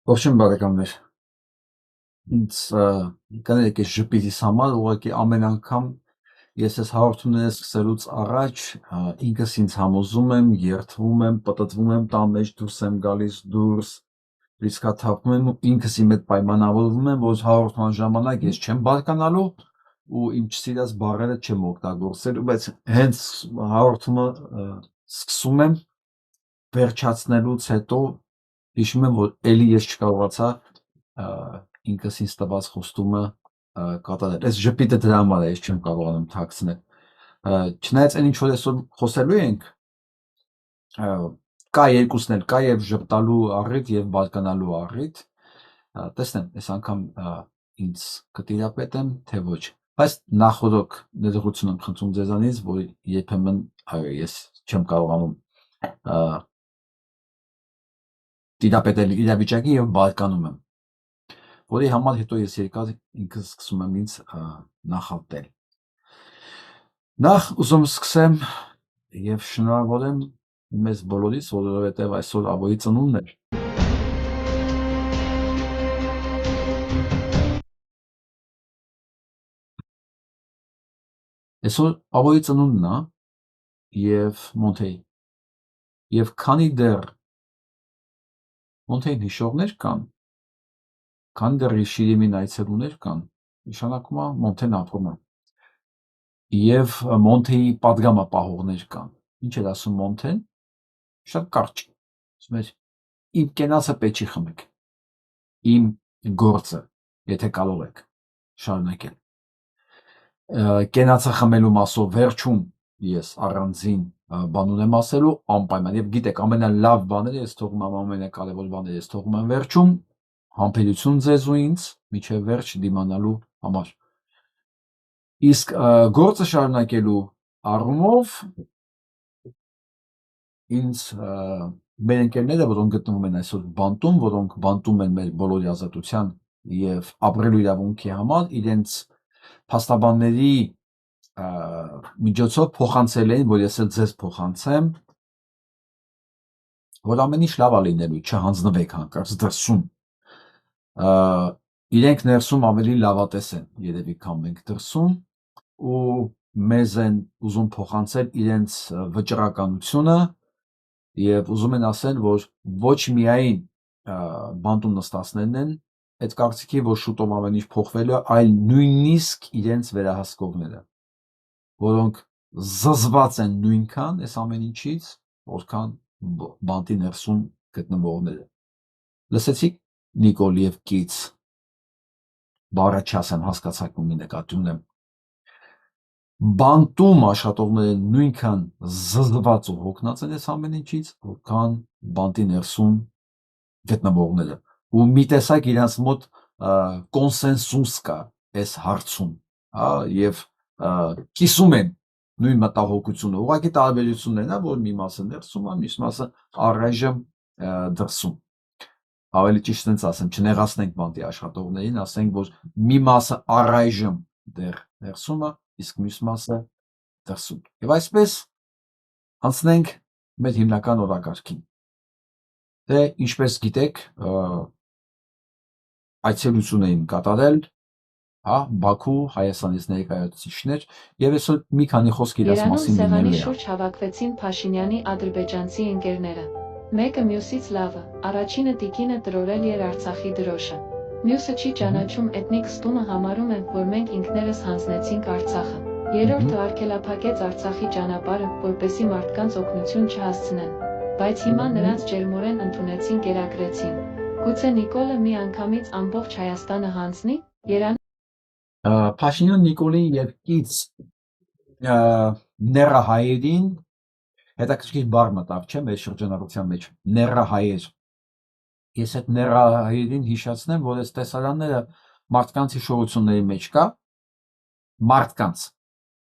Ողջույն բարեկամներ, ինձ կներեք այս ժպիտիս համար ուղղակի ամեն անգամ ես այս հաղորդումները սկսելուց առաջ ինքս ինձ համոզում եմ, երդվում եմ, պտտվում եմ տան մեջ դուրս եմ գալիս դուրս, լիցքաթափվում եմ ու ինքս իմ հետ պայմանավորվում եմ, որ հաղորդման ժամանակ ես չեմ բարկանալու ու իմ չսիրած բառերը չեմ օգտագործելու, բայց հենց հաղորդումը սկսում եմ վերջացնելուց հետո հիշում եմ, որ էլի ես չկարողացա ինքս ինձ տված խոստումը կատարել։ Այս ժպիտը դրա համար է, ես չեմ կարողանում թաքցնել։ Չնայած այն ինչ որ այսօր խոսելու ենք, կա երկուսն էլ կա, եւ ժպտալու առիթ եւ բարկանալու առիթ։ Տեսնեմ, այս անգամ ինձ կտիրապետեմ, թե ոչ։ Բայց նախորդ ներողություն եմ խնդրում ձեզանից, որ երբեմն ես չեմ կարողանում տիրապետել իրավիճակի եւ բարկանում եմ, որի համար հետո ես երկար ինքս սկսում եմ ինձ նախատել։ Նախ ուզում սկսեմ եւ շնորհավորեմ մեզ բոլորից, որովհետեւ այսօր Աբոյի ծնունդն է։ Այսօր Աբոյի ծնունդն է եւ Մոնթեյ։ Եվ քանի դեռ Մոնթեյն հիշողներ կան, քանի դեռ Շիրիմին այցելուներ կան, նշանակում է Մոնթեն ապրում է։ Եվ Մոնթեյի պատգամապահողներ կան։ Ինչ էր ասում Մոնթեն։ Շատ կարճ։ Ասում էր իմ կենացը պետք չի խմեք։ Իմ գործը, եթե կարող եք շարունակել։ Կենացը խմելու մասով վերջում ես առանձին բան ունեմ ասելու անպայման եւ գիտեք ամենալավ բաները ես թողում եմ ամենակարևոր բաները ես թողում եմ վերջում համբերություն ձեզ ու ինձ միջև վերջ դիմանալու համար իսկ գործը շարունակելու առումով ինձ մեր ընկերները որոնք գտնվում են այսօր բանտում որոնք բանտում են մեր բոլորի ազատության եւ ապրելու իրավունքի համար իրենց փաստաբանների միջոցով փոխանցել էին, որ ես էլ ձեզ փոխանցեմ, որ ամեն ինչ լավ է լինելու, չհանձնվեք հանկարծ դրսում։ Իրենք ներսում ավելի լավատես են, երևի քան մենք դրսում, ու մեզ են ուզում փոխանցել իրենց վճռականությունը եւ ուզում են ասել, որ ոչ միայն բանտում նստածներն են այդ կարծիքի, որ շուտով ամեն ինչ փոխվելու է, այլ նույնիսկ իրենց վերահսկողները, որոնք զզված են նույնքան այս ամեն ինչից, որքան բանտի ներսում գտնվողները։ Լսեցիք Նիկոլ եւ Կից բառը չասեմ, հասկացաք ումի նկատի ունեմ։ Բանտում աշխատողները նույնքան զզված ու հոգնած են այս ամեն ինչից, որքան բանտի ներսում գտնվողները։ Ու մի տեսակ իրանց մոտ կոնսենսուս կա այս հարցում, եւ կիսում են նույն մտահոգությունը, ուղղակի տարբերությունն է, որ մի մասը ներսում է, մյուս մասը առայժմ դրսում։ Ավելի ճիշտ ինձ ասեմ, չնեղացնենք բանտի աշխատողներին, ասենք, որ մի մասը առայժմ դեռ ներսում է, իսկ մյուս մասը դրսում։ Եվ այսպես անցնենք մեր հիմնական օրակարգին։ Դե ինչպես գիտեք, այցելություն էին կատարել, Բաքու, Հայաստանից ներկայացուցիչներ, եւ այսօր մի քանի խոսք իրաց մասին լինելու է։ Երևանի շուրջ հավաքվեցին Փաշինյանի ադրբեջանցի ընկերները։ Մեկը մյուսից լավը, առաջինը տիկինը տրորել էր Արցախի դրոշը։ Մյուսը չի ճանաչում էթնիկ ստումը համարում է, որ մենք ինքներս հանձնեցինք Արցախը։ Երրորդը արգելափակեց Արցախի ճանապարհը, որպեսզի մարդկանց օգնություն չհասցնեն, բայց հիմա նրանց ջերմորեն ընդունեցին, կերակրեցին։ Գուցե Նիկոլը մի անգամից ամբողջ Հայաստանը հանձնի։ Փաշինյան Նիկոլին եւ Կից նեռահայերին հետաքրքիր բառ մտավ, չէ՞, մեր շրջանառության մեջ նեռահայեր։ Ես այդ նեռահայերին հիշեցնեմ, որ այս տեսարանները մարդկանց հիշողությունների մեջ կա, մարդկանց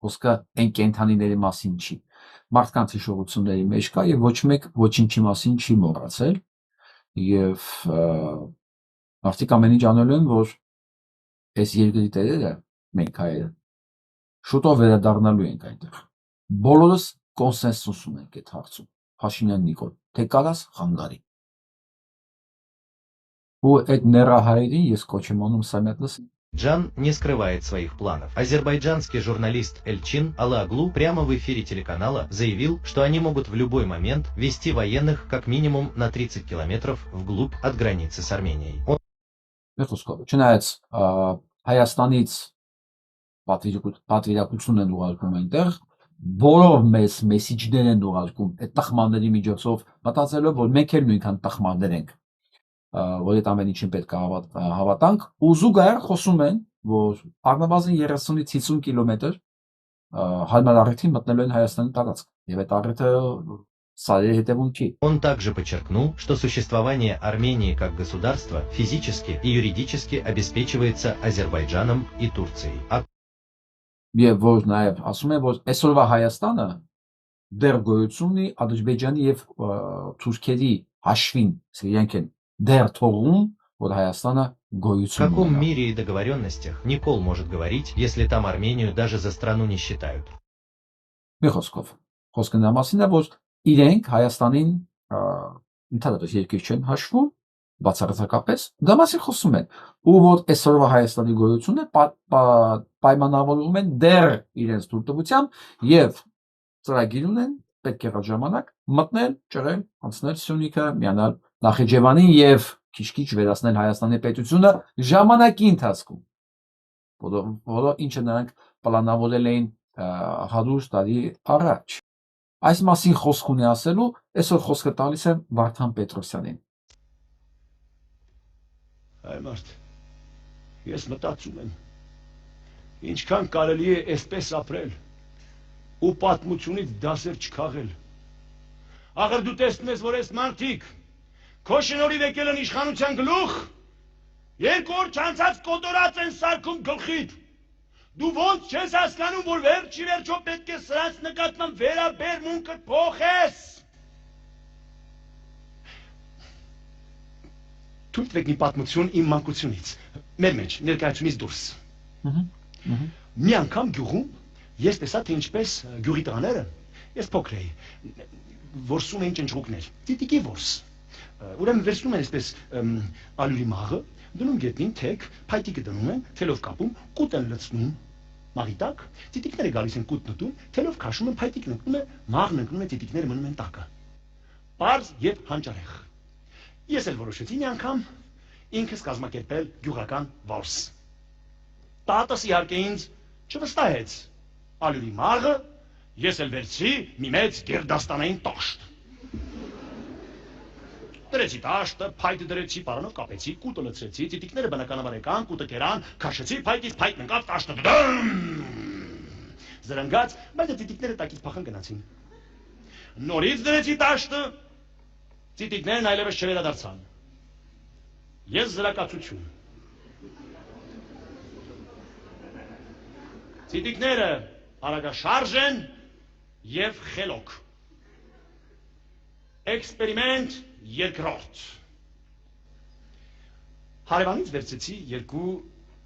խոսքը այն կենդանիների մասին չի, մարդկանց հիշողությունների մեջ կա եւ ոչ մեկ ոչինչի մասին չի մոռացել եւ մարդիկ ամեն ինչ անելու են, որ այս երկրի տերերը մենք հայերը շուտով վերադառնալու ենք այնտեղ։ Բոլորս կոնսենսուս ունենք այդ հարցում։ Փաշինյան Նիկոլ, թե կարաս խանգարի։ ու այդ ներահայերին ես կոչ եմ անում Սամեтлս Джан не скрывает своих планов. Азербайджанский журналист Эльчин Алаглу прямо в эфире телеканала заявил, что они могут в любой момент вести военных как минимум на 30 километров вглубь от границы с Арменией. Խոսքով չնայած Հայաստանից պատվիրակություն են ուղարկում այնտեղ բոլոր մեծ մեսիջներ են ուղարկում այդ տխմանների միջոցով մտածելով որ մենք էլ նույնքան տխմաններ ենք որ այդ ամեն ինչին պետք է հավատանք ու զուգահեռ խոսում են որ առնվազն 30-ից 50 կիլոմետր հարմար առիթին մտնելու են Հայաստանի տարածք եւ այդ առիթը Он также подчеркнул, что существование Армении как государства физически и юридически обеспечивается Азербайджаном и Турцией. Եվ որ նաև ասում է, որ այսօրվա Հայաստանը դեռ գոյություն ունի Ադրբեջանի եւ Թուրքիայի հաշվին, իրենք են դեռ թողում, որ Հայաստանը գոյություն ունի։ В каком мире и договоренностях Никол может говорить, если там Армению даже за страну не считают? Մի խոսքով, խոսքը նա մասին է, որ իրենք Հայաստանին ընդհանրապես երկիր չեն հաշվում, բացարձակապես դա մասին խոսում են, ու որ այսօրվա Հայաստանի գոյությունը պայմանավորվում են դեռ իրենց թույլտվությամբ եւ ծրագիր ունեն պետք է ժամանակ մտնել, ճրել, անցնել Սյունիքը, միանալ Նախիջևանին եւ քիչ-քիչ վերացնել Հայաստանի պետությունը ժամանակի ընթացքում, որը ինչը նրանք պլանավորել էին 100 տարի առաջ։ Այս մասին խոսք ունի ասելու, այսօր խոսքը տալիս եմ Վարդան Պետրոսյանին։ Այ մարդ, ես մտածում եմ, ինչքան կարելի է այսպես ապրել ու պատմությունից դասեր չքաղել։ Ախր դու տեսնում ես, որ այս մարդիկ քո շնորհիվ եկել են իշխանության գլուխ, երկու օր չանցած կոտորած են սարքում գլխիդ։ Դու ոնց չես հասկանում, որ վերջի վերջո պետք է սրանց նկատմամբ վերաբերմունքդ փոխես։ Թույլ տվեք մի պատմություն իմ մանկությունից, մեր մեջ, ներկայությունից դուրս։ Մի անգամ գյուղում ես տեսա, թե ինչպես գյուղի տղաները, ես փոքր էի, որսում էին ճնճղուկներ, տիտիկի որս։ Ուրեմն վերցնում են այսպես ալյուրի մաղը, դնում գետնին թեք, փայտիկը դնում են, թելով կապում, կուտ են լցնում մաղի տակ, տիտիկները գալիս են կուտ նետում, թելով քաշում են, փայտիկն ընկնում է, մաղն ընկնում է, տիտիկները մնում են տակը։ Պարզ եւ հանճարեղ։ Ես էլ որոշեցի մի անգամ ինքս կազմակերպել գյուղական որս։ Տատս իհարկե ինձ չվստահեց։ Ալյուրի մաղը ես էլ վերցրի մի մեծ գերդաստանային տաշտ։ Դրեցի տաշտը, փայտը դրեցի, պարանով կապեցի, կուտը լցրեցի, տիտիկները բնականաբար եկան, կուտը կերան, քաշեցի, փայտից փայտն ընկավ, տաշտը զրնգաց, բայց տիտիկները տակից փախան գնացին։ Նորից դրեցի տաշտը, տիտիկներն այլևս չվերադարձան։ Ես զրակացություն։ Տիտիկները արագաշարժ են եւ խելոք։ Էքսպերիմենտ երկրորդ։ Հարևանից վերցեցի երկու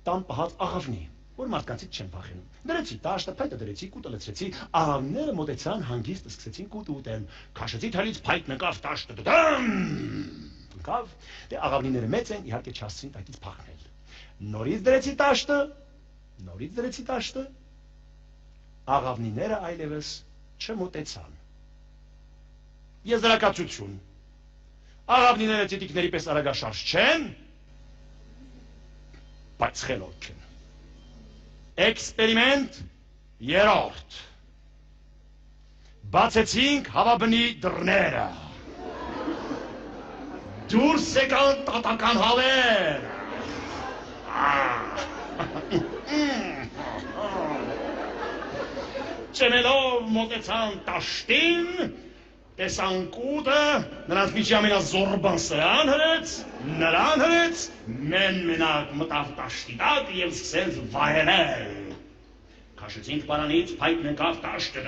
տան պահած աղավնի, որ մարդկանցից չեն փախենում։ Դրեցի տաշտը, փայտը դրեցի, կուտը լցրեցի, աղավները մոտեցան, հանգիստ սկսեցին կուտը ուտել։ Քաշեցի թալից փայտն ընկավ, տաշտը ընկավ, դե աղավնիները մեծ են, իհարկե չհասցրին տակից փախնել։ Նորից դրեցի տաշտը, աղավնիները այլևս չմոտեցան։ Եզրակացություն։ Աղավնիները տիտիկների պես արագաշարժ չեն, բայց խելոք են։ Էքսպերիմենտ երրորդ։ Բացեցինք հավաբնի դռները։ Դուրս եկան տատական հավեր։ Չեմելով մոտեցան տաշտին, տեսան կուտը, նրանց միջի ամենազորբան նրան հրեց, մեն մենակ մտավ տաշտի տակ և սկսեց վայելել։ Քաշեցինք պարանից, փայտն ընկավ, տաշտը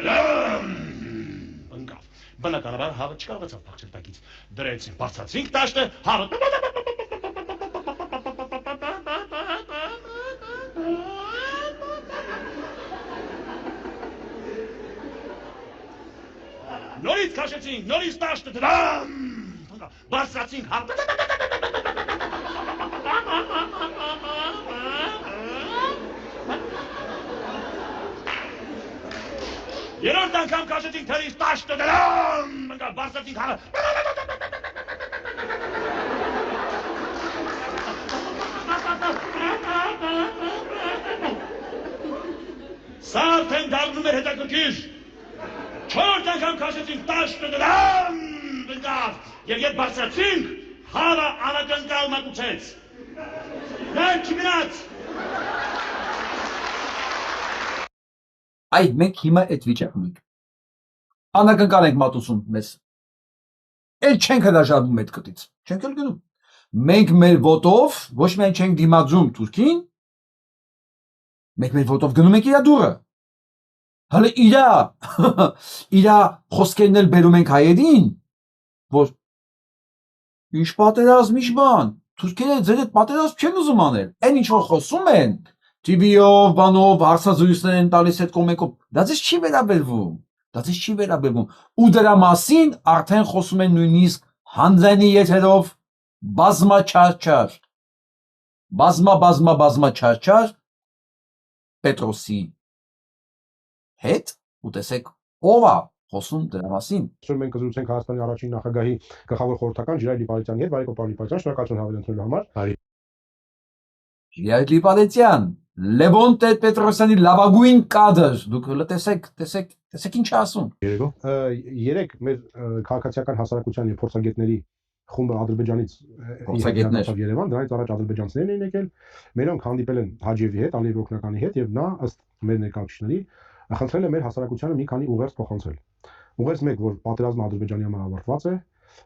ընկավ։ Բնականաբար հավը չկարողացավ փախչել տակից։ Դրեցին, բարձրացրինք տաշտը, հավը նորից քաշեցինք, նորից տաշտը բարձրացինք, Երրորդ անգամ քաշեցինք թերից տաշտը դրան, ընկալ բարձրացինք հանը։ Սա արդեն դառնում էր հետաքրքիր։ Չորրորդ անգամ քաշեցինք տաշտը դրան, ընկալ, եւ երբ բարձրացինք, հավը անակնկալ մատուցեց։ Նա չգնաց։ Այդ մենք հիմա այդ վիճակում ենք։ Անակնկալ ենք մատուցում մեզ։ Էլ չենք հրաժարվում այդ կտից։ Չենք էլ գնում։ Մենք մեր ոտով ոչ միայն չենք դիմադրում Թուրքին, մենք մեր ոտով գնում ենք իր դուրը։ Հələ իր խոսքերն էլ բերում ենք հայերին, որ ինչ պատերազմ, ինչ բան, թուրքերը ձեր այդ պատերազմ չեն ուզում անել։ Այն ինչ որ խոսում են, TV-ով, բանով, հարցազրույցներ են տալիս այդ կոմենտով, դա ձեզ չի վերաբերվում։ Դա ձեզ չի վերաբերվում։ Ու դրա մասին արդեն խոսում են նույնիսկ հանձնի եթերով բազմաչարչար Պետրոսի հետ ու տեսեք ով է խոսում դրա մասին։ Այսօր մենք կզրուցենք Հայաստանի առաջին նախագահի գլխավոր խորհրդական Ժիրայր Լիպարետյանի հետ, բարեկամ պարոն Լիպարետյան, շնորհակալություն հավելելու համար։ Ժիրայր Լիպարետյան, Լևոն Տեր-Պետրոսյանի լավագույն կադր, դուք տեսեք ինչ ասում։ Երեք մեր քաղաքացիական հասարակության եւ փորձագետների խումբը Ադրբեջանից եկավ Երևան, դրանից առաջ ադրբեջանցիներն էին եկել, մերոնք հանդիպել են Հաջիևի հետ, Ալիևի օգնականի հետ եւ նա ըստ մեր ներկայացուցիչների խնդրել է մեր հասարակությանը մի քանի ուղերձ փոխանցել։ Ուղերձ 1, որ պատերազմը Ադրբեջանի համար ավարտված է,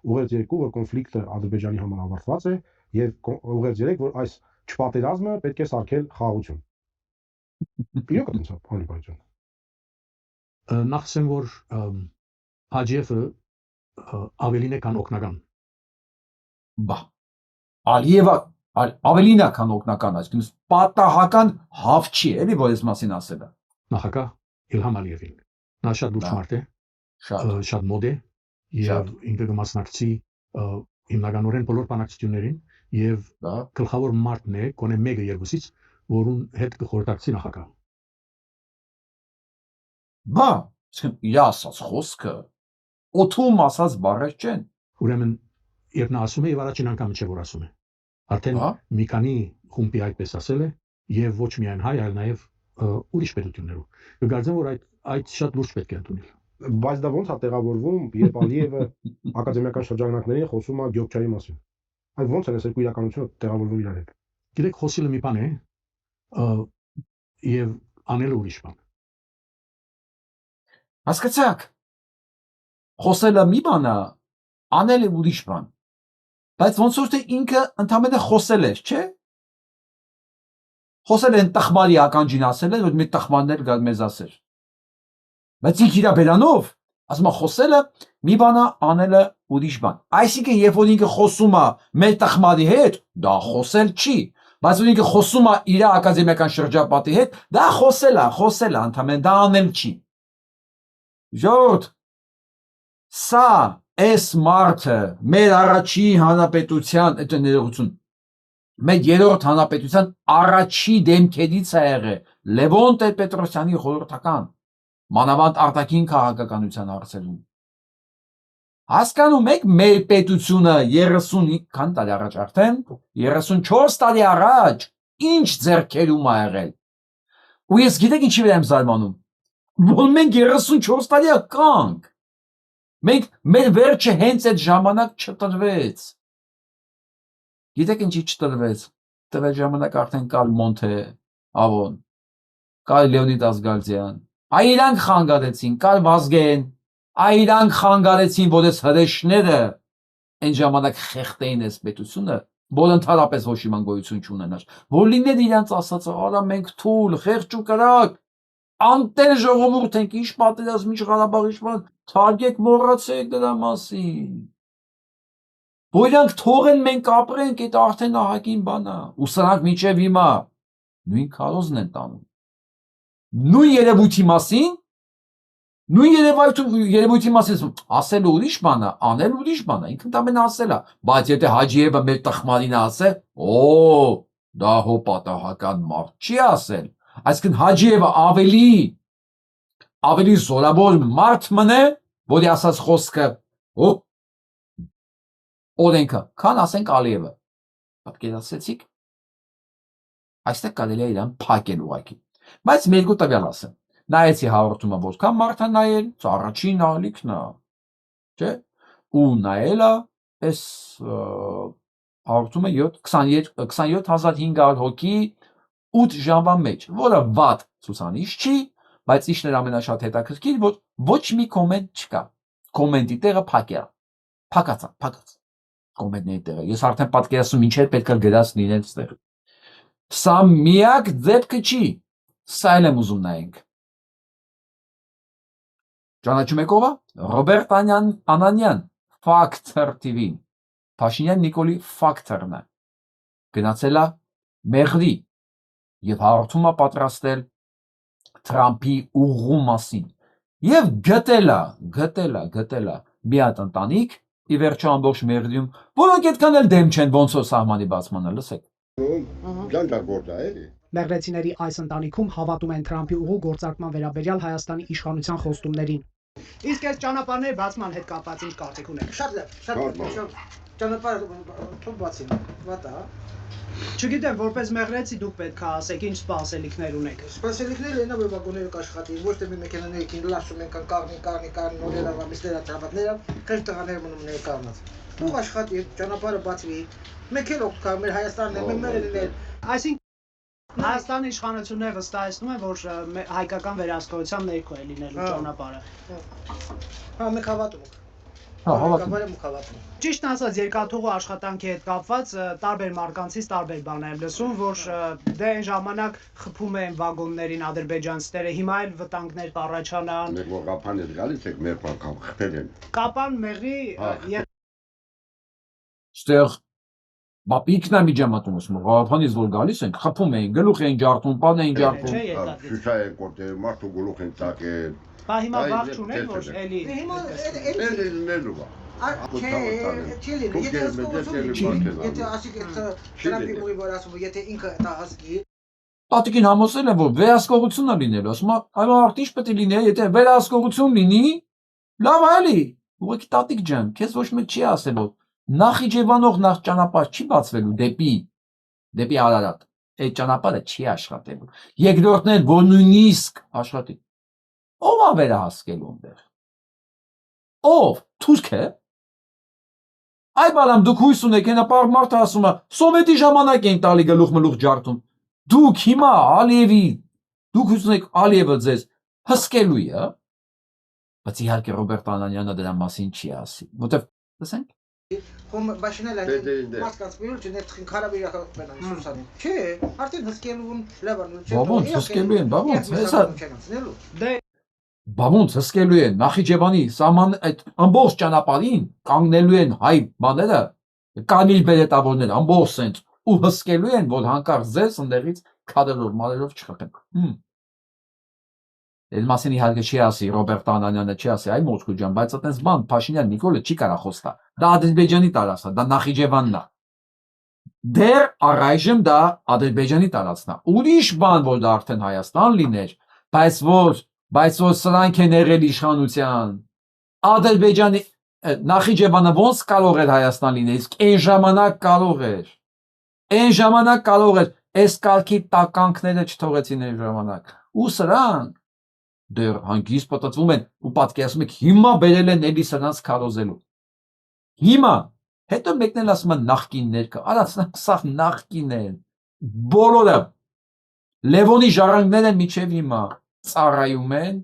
ուղերձ 2, որ կոնֆլիկտը Ադրբեջանի համար ավարտված է եւ ուղերձ 3, որ այս չպատերազմը պետք է սարքել խաղաղություն։ Իրոք այդպես է, պարոն Լիպարետյան։ Նախ ասեմ, որ Հաջիևը ավելին է քան օգնական։ Բա Ալիևը ավելին է քան օգնական, այսինքն պատահական հավ չի, էլի որ այս մասին ասելը։ Նախագահ Իլհամ Ալիևին։ Նա շատ լուրջ մարդ է, շատ մոդ է եւ ինքը կմասնակցի հիմնականորեն բոլոր բանակցություններին եւ գլխավոր մարդն է, գոնե մեկը երկուսից, որուն հետ կխորհրդակցի նախագահ։ Բա, իր ասած խոսքը օթում ասած բառեր չեն։ Ուրեմն երբ նա ասում է եւ առաջին անգամ չէ որ ասում է։ Արդեն մի քանի խումբի այդպես ասել է եւ ոչ միայն հայ, այլ նաեւ ուրիշ պետություններով։ Կգարձեմ որ այդ շատ լուրջ պետք է ընդունել։ Բայց դա ոնց է տեղավորվում, երբ Ալիևը ակադեմիական շրջանակներին խոսում է Գյոբչայի մասին։ Այդ ոնց է այս երկու իրականությունը տեղավորվում իրար հետ։ Գիտեք, խոսելը մի բան է եւ անելը ուրիշ բան։ Հասկացաք։ Խոսելը մի բան է, անելը ուրիշ բան։ Բայց ոնց որ թե ինքը ընդամենը խոսել է, չէ՞։ Խոսել են տխմարի ականջին ասել են, որ մի տխմաններ գալ մեզ ասեր։ Բայց ինք իր բերանով, ասում է խոսելը մի բան է, անելը ուրիշ բան։ Այսինքն երբ որ ինքը խոսում է մեր տխմարի հետ, դա խոսել չի, բայց որ ինքը խոսում է իր ակադեմիական շրջապատի հետ, դա խոսել է, ընդամենը դա անել չի։ Ժողովուրդ, սա այս մարդը մեր առաջի հանրապետության այդ ներողություն մեր երրորդ հանրապետության առաջի դեմքերից է եղել Լևոն Տեր-Պետրոսյանի խորհրդական մանավանդ արտաքին քաղաքականության հարցերում։ Հասկանում եք մեր պետությունը 30 քան տարի առաջ արդեն 34 տարի առաջ ինչ ձեռքերում ա եղել։ Ու ես գիտեք ինչի վրա եմ զարմանում, որ մենք 34 տարի կանք։ Մենք մեր վերջը հենց այդ ժամանակ չտրվեց։ Գիտեք ինչի չտրվեց։ Տվել ժամանակ արդեն կար Մոնթե, Ավոն, կար Լեոնիդ Ազգալձյան, այրանք խանգարեցին, կար Վազգեն, այրանք խանգարեցին, որ այս հրեշները այն ժամանակ խեղդեին այս պետությունը, որ ընդհանրապես ոչ իման գոյություն չունենար, որ լիներ իրանց ասածը, արա մենք թույլ, խեղճ ու կրակ, անտեր ժողովուրդ ենք, ինչ պատերազմ, ինչ Ղարաբաղ, ինչ բան, թարգեք մոռացեք դրա մասին։ Որ իրանք թողեն մենք ապրենք, այդ արդեն ահագին բան է, ու սրանք մինչև հիմա նույն քարոզն են տանում։ Նույն երևույթի մասին, ասելը ուրիշ բան է, անել ուրիշ բան է, ինքն տամեն ասել է, բայց եթե Հաջիևը մեր տխմարին ասել, դա հո պատահական մարդ չի ասել, այսինքն Հաջիևը ավելի ավելի զորավոր մարդ մնե, որի ասած խոսքը օրենքը, քան ասենք Ալիևը։ Պատկերացրեցիք։ Այստեղ կարելի է իրան փակել ուղակի։ Բայց մի երկու տվյալ ասեմ։ Նայեցի հաղորդումը որքան մարդ է նայել, առաջին ալիքն է, չէ՞։ Ու նայելա այս հաղորդումը 27500 հոգի 8 ժամվա մեջ, որը վատ ցուցանիշ չի, բայց իշխն էր ամենաշատ հետաքրքիր, որ ոչ մի կոմենտ չկա։ Կոմենտի տեղը փակած կոմենտների տեղը։ Ես արդեն պատկերացնում ինչեր պետք է գրած լինել ստեղ։ Սա միակ դեպքը չի։ Սա էլ եմ ուզում նայենք։ Ճանաչում եք ով է? Ռոբերտ Անանյան, Factor TV-ն։ Փաշինյան Նիկոլի Factor-ն է։ Գնացել է Մեղրի եւ հաղորդում է պատրաստել Թրամփի ուղու մասին։ Եվ գտել է մի հատ ընտանիք, ի վերջո ամբողջ Մեղրիում, որոնք այդքան էլ դեմ չեն ոնց որ սահմանի բացմանը, լսեք։ Ջանջագործ է, էլի։ Մեղրեցիների այս ընտանիքում հավատում են Թրամփի ուղու գործարկման վերաբերյալ Հայաստանի իշխանության խոստումներին։ Իսկ այս ճանապարհների բացման հետ կապված ինչ կարծիք ունեք։ Շատ ճանապարհը թող բացին, վատա։ Չգիտեմ, որպես մեղրեցի դուք պետք է ասեք ինչ սպասելիքներ ունեք։ Սպասելիքները այնա որ վագոնները կաշխատի, ոչ թե մի մեքենաների քին լաշում են կան նորերը, ամիսները, ծավալները, քեզ տղաները մնում են կառնած։ Թող աշխատի, ճանապարհը բացվի։ Մեկ էլ օգտակա մեր Հայաստանն է, մեր մերելիներ։ Այսինքն Հայաստանի իշխանությունները վստահեցնում են, որ հայկական վերահսկողության ներքո է լինելու ճանապարհը։ Հա, մենք հավատում ենք։ Հավատում։ Ճիշտ ասած, երկաթուղու աշխատանքի հետ կապված տարբեր մարկանցից տարբեր բաներ եմ լսում, որ դե այն ժամանակ խփում են վագոններին ադրբեջանցիները, հիմա էլ վտանգներ կառաջանան։ Մեր Կապան է գալիս եք մեր բանկամ խփել են։ Կապան մեղրի Ստեղ Բապիկն է միջամտում ասում, Ղարաբաղից որ գալիս են, խփում էին, գլուխ էին ջարդում, բան էին ջարդում։ Շուշա են կորտել, մարդու գլուխ են ծակել։ Բա հիմա վաղ չունեն, որ էլի։ Հիմա էլի լինելու է։ Չի լինի, եթե ասիկ Թրամփի ուղի որ ասում, եթե ինքը դա հասկի։ Տատիկին համոզել են, որ վերահսկողություն է լինելու, ասում է, այո, արդ ինչ պետք է լինի, եթե վերահսկողություն լինի, լավ էլի։ Ուղղակի տատիկ ջան, քեզ ոչ մեկ չի ասել, որ Նախիջևանով նախ ճանապարհ չի բացվելու դեպի Արարատ։ Այդ ճանապարհը չի աշխատելու։ Երկրորդն էլ որ նույնիսկ աշխատի։ Ո՞վ է վերահսկելու այնտեղ։ Ո՞վ։ Թուրքը։ Այ բալամ դուք հույս ունեք, այնա պարզ մարդը ասում է, սովետի ժամանակ էին տալի գլուխ ջարդում։ Դուք հիմա Ալիևի, դուք հույս ունեք Ալիևը ձեզ հսկելու է։ Բայց իհարկե Ռոբերտ Անանյանը դրա մասին չի ասի։ Որտեվ լսենք Բաշինել այն մասկաց բյուրջ ներթխին քարաբիրա բենան սուսանի։ Չէ, արդեն հսկելուն լավանու չէ։ Բաբոնց հսկելու են, բաբոնց, հեսա։ Բաբոնց հսկելու են, Նախիջևանի սահման այդ ամբողջ ճանապարհին կանգնելու են հայ բաները, կանիլ բերետավորներ, ամբողջ սենց ու հսկելու են, որ հանկարծ ձեզ ընդեղից քադերով, մարերով չխփեն։ Այդ մասին իհարկե չի ասի Ռոբերտ Անանյանը չի ասի այ Մոսկու ջան, բայց այտենց բան Փաշինյան Նիկոլը չի կարա խոստա։ Դա Ադրբեջանի տարածքն է, դա Նախիջևանն է։ Դեռ առայժմ դա Ադրբեջանի տարածքն է։ Ուրիշ բան որ դա արդեն Հայաստան լիներ, բայց որ սրանք են եղել իշխանության։ Ադրբեջանի Նախիջևանը ոնց կարող էր Հայաստան լինել, իսկ այն ժամանակ կարող էր։ Այն ժամանակ կարող էր, այս կարգի տականքները չթողեցին այն ժամանակ։ Ու սրանք դեռ հանգիստ պատտվում են ու պատկերացնում եք հիմա բերել են էլի սրանց քարոզելու։ Հիմա, հետո մեկն էլ ասում է նախկիններ կա, արածնանք սաղ նախկին են, բոլորը, Լևոնի ժառանգները միջև հիմա ծառայում են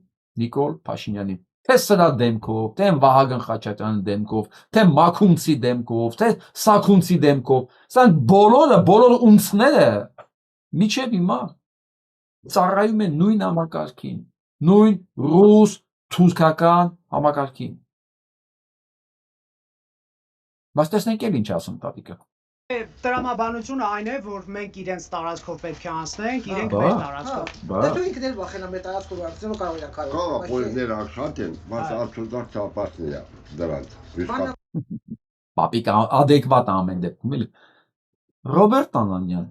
Նիկոլ Փաշինյանին, թե սրա դեմքով, թե Վահագն Խաչատրյանի դեմքով, թե Մաքունցի դեմքով, թե Սաքունցի դեմքով, սրանք բոլոր ունցները միջև հիմա ծառայում են նույն համակարգին, նույն ռուս, թուրքական համակարգին։ Բայց տեսնենք էլ ինչ ասում տատիկը։ Տրամաբանությունը այն է, որ մենք իրենց տարածքով պետք է անցնենք, իրենք մեր տարածքով։ Դե դու ինքն էլ վախենա մեր տարածքով անցնելու կարող է կարող։ Կարող պոլիներ աշխատեն, բայց արդյունք չապացնի դրանց։ Պապիկ adekvat ամեն դեպքում էլի։ Ռոբերտ Անանյան,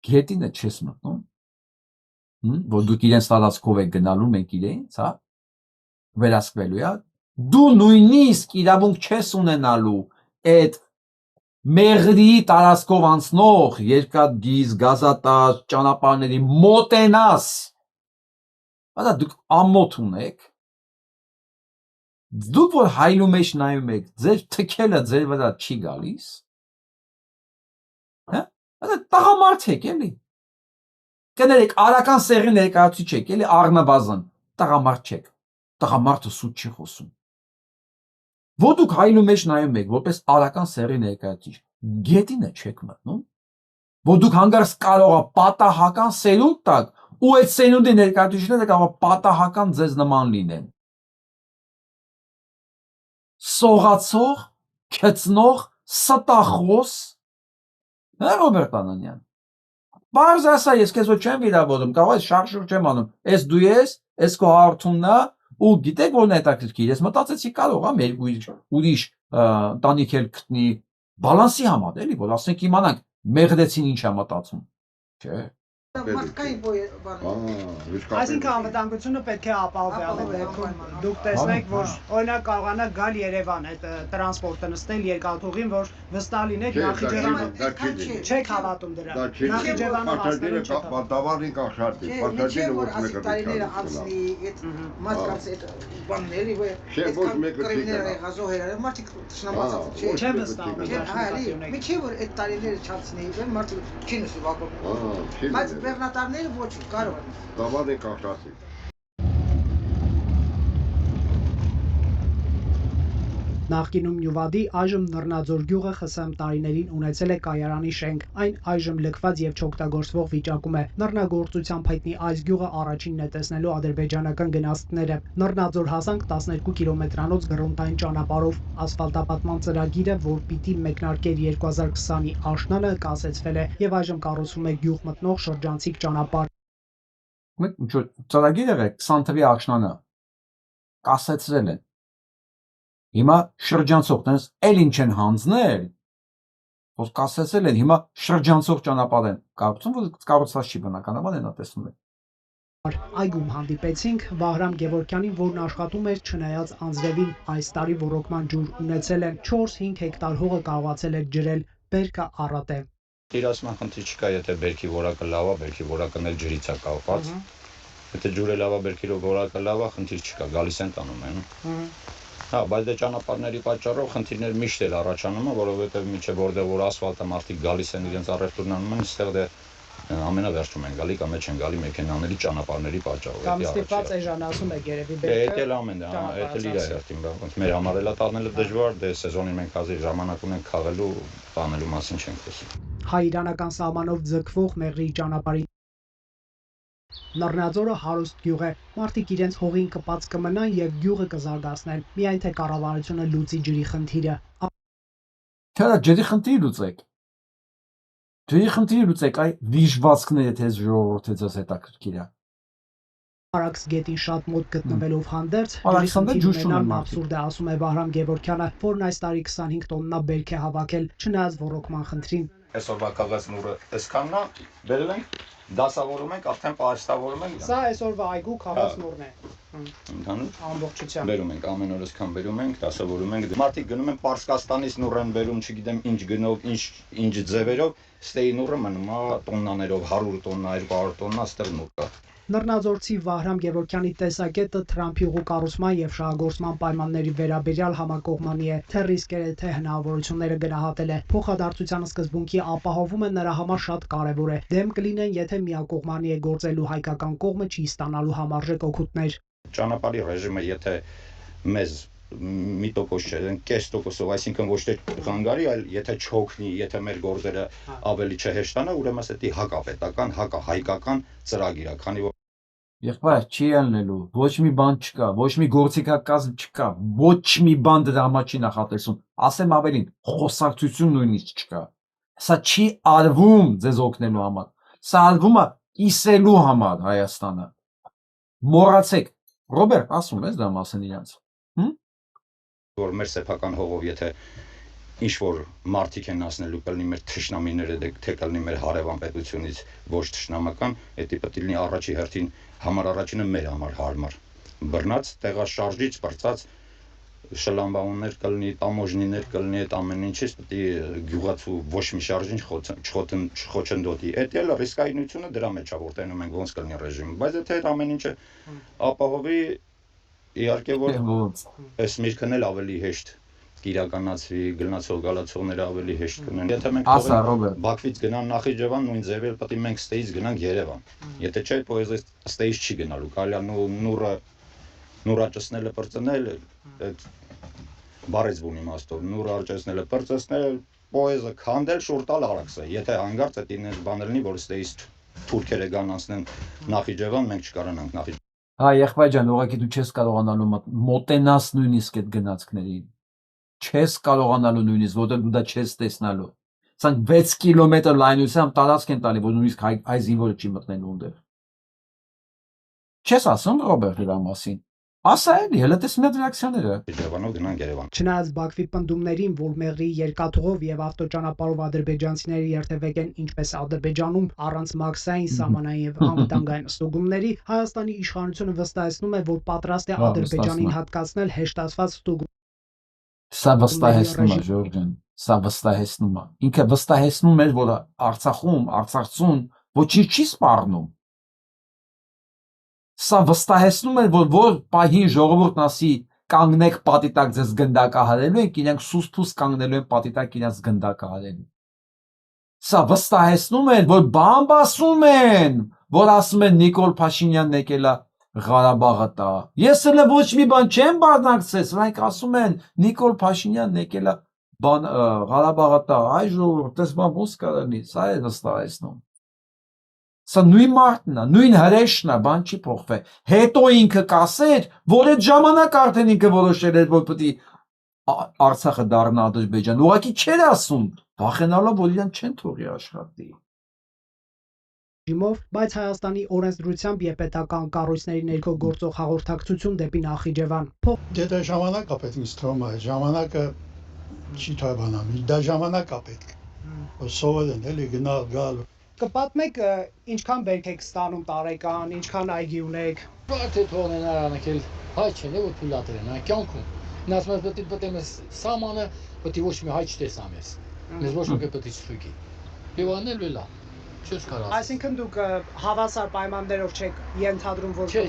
գետինը չես մտնում։ Որ դուք իրենց տարածքով եք գնալու, մենք իրենց, հա։ վերահսկվելու է, դու նույնիսկ իրավունք չես ունենալու այդ մեղրի տարածքով անցնող երկաթգիծ, գազատար ճանապարհների մոտենաս, բայց դուք ամոթ ունեք, դուք որ հայլու մեջ նայում եք, ձեր թքելը ձեր վրա չի գալիս, տղամարդ եք էլի, կներեք արական սեղի ներկայացուցիչ եք էլի առնվազն, տղամարդ չեք, տղամարդը սուտ չի խոսում, որ դուք հայլու մեջ նայում եք, որպես արական սեղի ներկայացուցիչ, գետինը չեք մտնում, որ դուք հանգարց կարող է պատահական սերունդ տակ, ու այդ սերունդի ներկայացուցիչները կարող է պատահական ձեզ նման լինեն, սողացող, քծնող, ստախոս, Ռոբերտ Անանյան, բարձ ասա, ես քեզ ոչ չեմ վիրավորում, կարող ես շարժուր չեմ անում, ես դու ես, ես քո հարթումն է, ու գիտեք որն է հետաքրքիր, ես մտածեցի կարող եմ երկու ուրիշ տանիք էլ գտնի բալանսի համար, էլի, որ ասենք իմանանք մեղրեցին ինչ է մտածում, չէ։ Այսինքն անվտանգությունը պետք է ապահովի այդ դեպքում դուք տեսնեք, որ օրինակ կարողանա գալ Երևան այդ տրանսպորտը նստել երկաթուղին, որ վստահ լինեք Նախիջևանը չեք հավատում դրա։ Նախիջևանը հասնելու չկա։ Դավարին կախշարտի, պատճառը ոչ մեկը տարիները անցնի այդ մարդկանց այդ բանների որ ոչ մեկը ղազոհերը մարդիկ շնամացած չէ։ Չեմ վստահում։ Մի չէ որ այդ տարիները չանցնի, մարդիկ չի նշում ակոմ։ Բեռնատարները ոչ կարող են։ Դավարը կախշարտի։ Նախկինում Նյուվադի, այժմ Նռնաձոր գյուղը ԽՍՀՄ տարիներին ունեցել է կայարանի շենք, այն այժմ լքված եւ չօգտագործվող վիճակում է։ Նռնագործությամբ հայտնի այս գյուղը առաջինն է տեսնելու ադրբեջանական գնացքները։ Նռնաձոր հասանք 12 կիլոմետրանոց գրունտային ճանապարհով, ասֆալտապատման ծրագիրը, որ պիտի մեկնարկեր 2020-ի աշնանը, կասեցվել է եւ այժմ կառուցվում է գյուղ մտնող շրջանցիկ ճանապարհ։ Ծրագիրը 20 թվականի աշնանը կասեցրել են։ Հիմա շրջանցող տես էլ ինչ են հանձնել, որ կասեցել են, հիմա շրջանցող ճանապարհ են կառուցում, որ կառուցված չի բնականաբար են տեսնում են։ Այգում հանդիպեցինք Վահրամ Գևորգյանին, որն աշխատում էր չնայած անձրևին, այս տարի ոռոգման ջուր ունեցել են 4-5 հեկտար հողը կարողացել է ջրել, բերքը առատ է։ Տիրացման խնդիր չկա, եթե բերքի որակը լավ է, բերքի որակն էլ ջրից է կապված։ Եթե ջուրը լավ է, բերքի որակը լավ է, խնդիր չկա, գալիս են տանում են։ Հա, բայց դե ճանապարհների պատճառով խնդիրներ միշտ էլ առաջանում են, որովհետև միջև որտեղ որ ասֆալտը մարդիկ գալիս են իրենց առևտուրն անում են, այստեղ դե ամենավերջում են գալի կամ մեջ են գալի մեքենաների ճանապարհների պատճառով։ Կամ ստիպված էժանացում է երևի բերքը։ Դե էլ ամեն դա, այդ էլ իր հերթին բա, ոնց մեր համար էլ տանելը դժվար, դե սեզոնին մենք հազիվ ժամանակ ունենք խաղելու, տանելու մասին չենք խոսում։ Հայ-իրանական սահմանով ձգվող մեղրի ճանապարհի Նռնաձորը հարուստ գյուղ է, մարդիկ իրենց հողին կպած կմնան եւ գյուղը կզարգացնեն, միայն թե կառավարությունը լուծի ջրի խնդիրը։ Թե ջրի խնդիրը լուծեք։ Ջրի խնդիրը լուծեք, այ դիժվածքները թե ժողովուրդը ձեզ հետաքրքիր է։ Արաքս գետին շատ մոտ գտնվելով հանդերձ, ջուր չունեն абսուրդ է, ասում է Վահրամ Գևորգյանը, որն այս տարի 25 տոննա բերք է հավաքել, չնայած ոռոգման խնդրին։ Այսօրվա քաղաց նուրը այսքանն է, բերել ենք, դասավորում ենք, արդեն պարստավորում ենք։ Սա այսօրվա այգու քաղաց նուրն է։ Ընդհանուր ամբողջությամբ բերում ենք, ամեն օր այսքան բերում ենք, դասավորում ենք։ Մարդիկ գնում են Պարսկաստանից նուր են բերում, չգիտեմ ինչ գնով, ինչ ձևերով, ստեյ նուրը մնում է տոննաներով, 100 տոննա, 200 տոննա, ստեղ նուր կա։ Նռնաձորցի Վահրամ Գևորգյանի տեսակետը Թրամփի ուղու կառուցման եւ շահագործման պայմանների վերաբերյալ համակողմանի է, թե ռիսկերը, թե հնարավորությունները գնահատել է։ Փոխադարձության սկզբունքի ապահովումը նրա համար շատ կարեւոր է։ Դեմ կլինեն, եթե միակողմանի է գործելու հայկական կողմը չի ստանալու համարժեք օգուտներ։ Ճանապարհի ռեժիմը եթե մեզ մի տոկոս չէ, կես տոկոսով, այսինքն ոչ թե խանգարի, այլ եթե չօգնի, եթե մեր գործերը ավելի չհեշտանա, ուրեմն դա հակապետական, հակահայկական ծրագիր է, քանի որ Եղբայր, չի ելնելու, ոչ մի բան չկա, ոչ մի գործիքակազմ չկա, ոչ մի բան դրա համար չի նախատեսում, ասեմ ավելին, խոսակցություն նույնիսկ չկա, սա չի արվում ձեզ օգնելու համար, սա արվում է կիսելու համար Հայաստանը, մոռացեք, Ռոբերտ, ասում ես դա մասին իրանց, որ մեր սեփական հողով եթե ինչ-որ մարդիկ են ասնելու կլնի մեր թշնամիները, թե կլնի մեր հարևան պետությունից ոչ թշնամական, դա պետք է լինի առաջի հերթին համար առաջինը մեր համար հարմար, բռնած տեղաշարժից բրծած շլամբաուններ կլինի, տամոժնիներ կլինի, այդ ամեն ինչից պետք է գյուղացու ոչ մի շարժին չխոչընդոտի։ Այդ էլ ռիսկայնությունը դրա մեջ է, որ տենում ենք ոնց կլինի ռեժիմը, բայց եթե այդ ամեն ինչը ապահովի, իհարկե որ այս միրգն էլ ավելի հեշտ կիրականացվի, գնացող գալացողները ավելի հեշտ կլինեն։ Եթե մենք Բաքվից գնան Նախիջևան, նույն ձևել պետք է մենք ստեից գնանք Երևան։ Եթե չէ, պոեզը ստեից չի գնալու, կարելի է նուր աճեցնելը բրծնել, այդ բարեզբուն իմաստով, նուր աճեցնելը բրծեցնել, պոեզը քանդել, շուռ տալ Արաքսը։ Եթե հանգարց այդ ինձ բաներ լինի, որ ստեից թուրքերը գան անցնեն Նախիջևան, մենք չկարանանք Նախիջևան։ Հա, եղբայր ջան, ուղղակի դու չես կարողանալու մոտենաս նույնիսկ այդ գնացքներին։ Չես կարողանալու նույնիսկ, որտեղ դու դա չես տեսնալու։ Սրանք 6 կիլոմետր լայնությամբ տարածք են տալի, որ նույնիսկ հայ զինվորը չի մտնելու ունդեր։ Չես ասում Ռոբերտ դրա մասին։ Ասա էլի, հələ տեսնի այդ ռեակցիաները։ Երևանով գնանք Երևան։ Չնայած Բաքվի պնդումներին, որ Մեղրի երկաթուղով եւ ավտոճանապարհով ադրբեջանցիները երթևեկեն ինչպես Ադրբեջանում առանց մաքսային, սահմանային եւ անվտանգային ստուգումների, Հայաստանի իշխանությունը վստահեցնում է, որ պատրաստ է Ադրբեջանին հատկացնել հեշտացված ստուգում։ Սա վստահեցնում է Ժորժեն, սա վստահեցնում է։ Ինքը վստահեցնում էր, որ Արցախում ոչինչ չի սպառնում։ Սա վստահեցնում էր, որ պահին ժողովուրդն ասի կանգնեք պատիտակ ձեզ գնդակահարելու եք, իրենք սուս-փուս կանգնելու են պատիտակ իրենց գնդակահարելու։ Սա վստահեցնում էր, որ բամբ ասում են, որ ասում են Նիկոլ Փաշինյանն եկել է Ղարաբաղը տա։ Ես էլ ոչ մի բան չեմ բանակցել, սրանք ասում են Նիկոլ Փաշինյանն եկել է Ղարաբաղը տա, այ ժողովուրդ, դες բան ոնց կարելի, սա է վստահեցնում։ Սա նույն մարդն է, նույն հրեշն է, բան չի փոխվել։ Հետո ինքը կասեր, որ այդ ժամանակ արդեն ինքը որոշել էր, որ պետք է Արցախը դառնա Ադրբեջան։ Ուղղակի չէր ասում, վախենալով, որ իրեն չեն թողի աշխատի։ Բայց Հայաստանի օրենսդրությամբ եւ պետական կառույցների ներքո գործող հաղորդակցություն դեպի Նախիջևան։ Դե ժամանակ է պետք ինձ թվում է, ժամանակը չի թվանամ, դա ժամանակ է պետք։ Որ սովորել են էլի գնալ գալ։ Կպատմեք ինչքան բերք եք ստանում տարեկան, ինչքան այգի ունեք։ Բացի թողնեն արանքել հայ չեն ու թույլատրեն այն կյանքում։ Նա ասում է պետք է մեզ սամանը, պետք է ոչ մի հայ չտեսա մեզ։ Մեզ ոչ ոք պետք է չթույքի։ Եվ անել լա։ Այսինքն դուք հավասար պայմաններով չեք ենթադրում, որ չեմ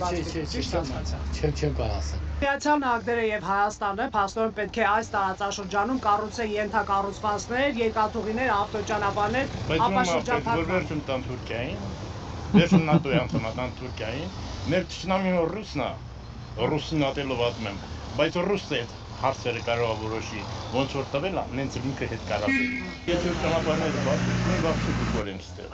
կարող ասել։ Միացյալ Նահանգները եւ Հայաստանը փաստորեն պետք է այս տարածաշրջանում կառուցել ենթակառուցվածքներ, երկաթուղիներ, ավտոճանապարհներ, ապա շրջափակման։ Վերջում տան Թուրքիային, վերջում ՆԱՏՕ-ի անդամական Թուրքիային, մեր ճշնամին ռուսն է, ռուսին ատելով ատում եմ, բայց ռուսը հարցերը կարող է որոշի, ոնց որ տվել է, նենց ինքը հետ կարող է։ Եթե ճանապարհները բացվում, բաց չգործեն ստեղ։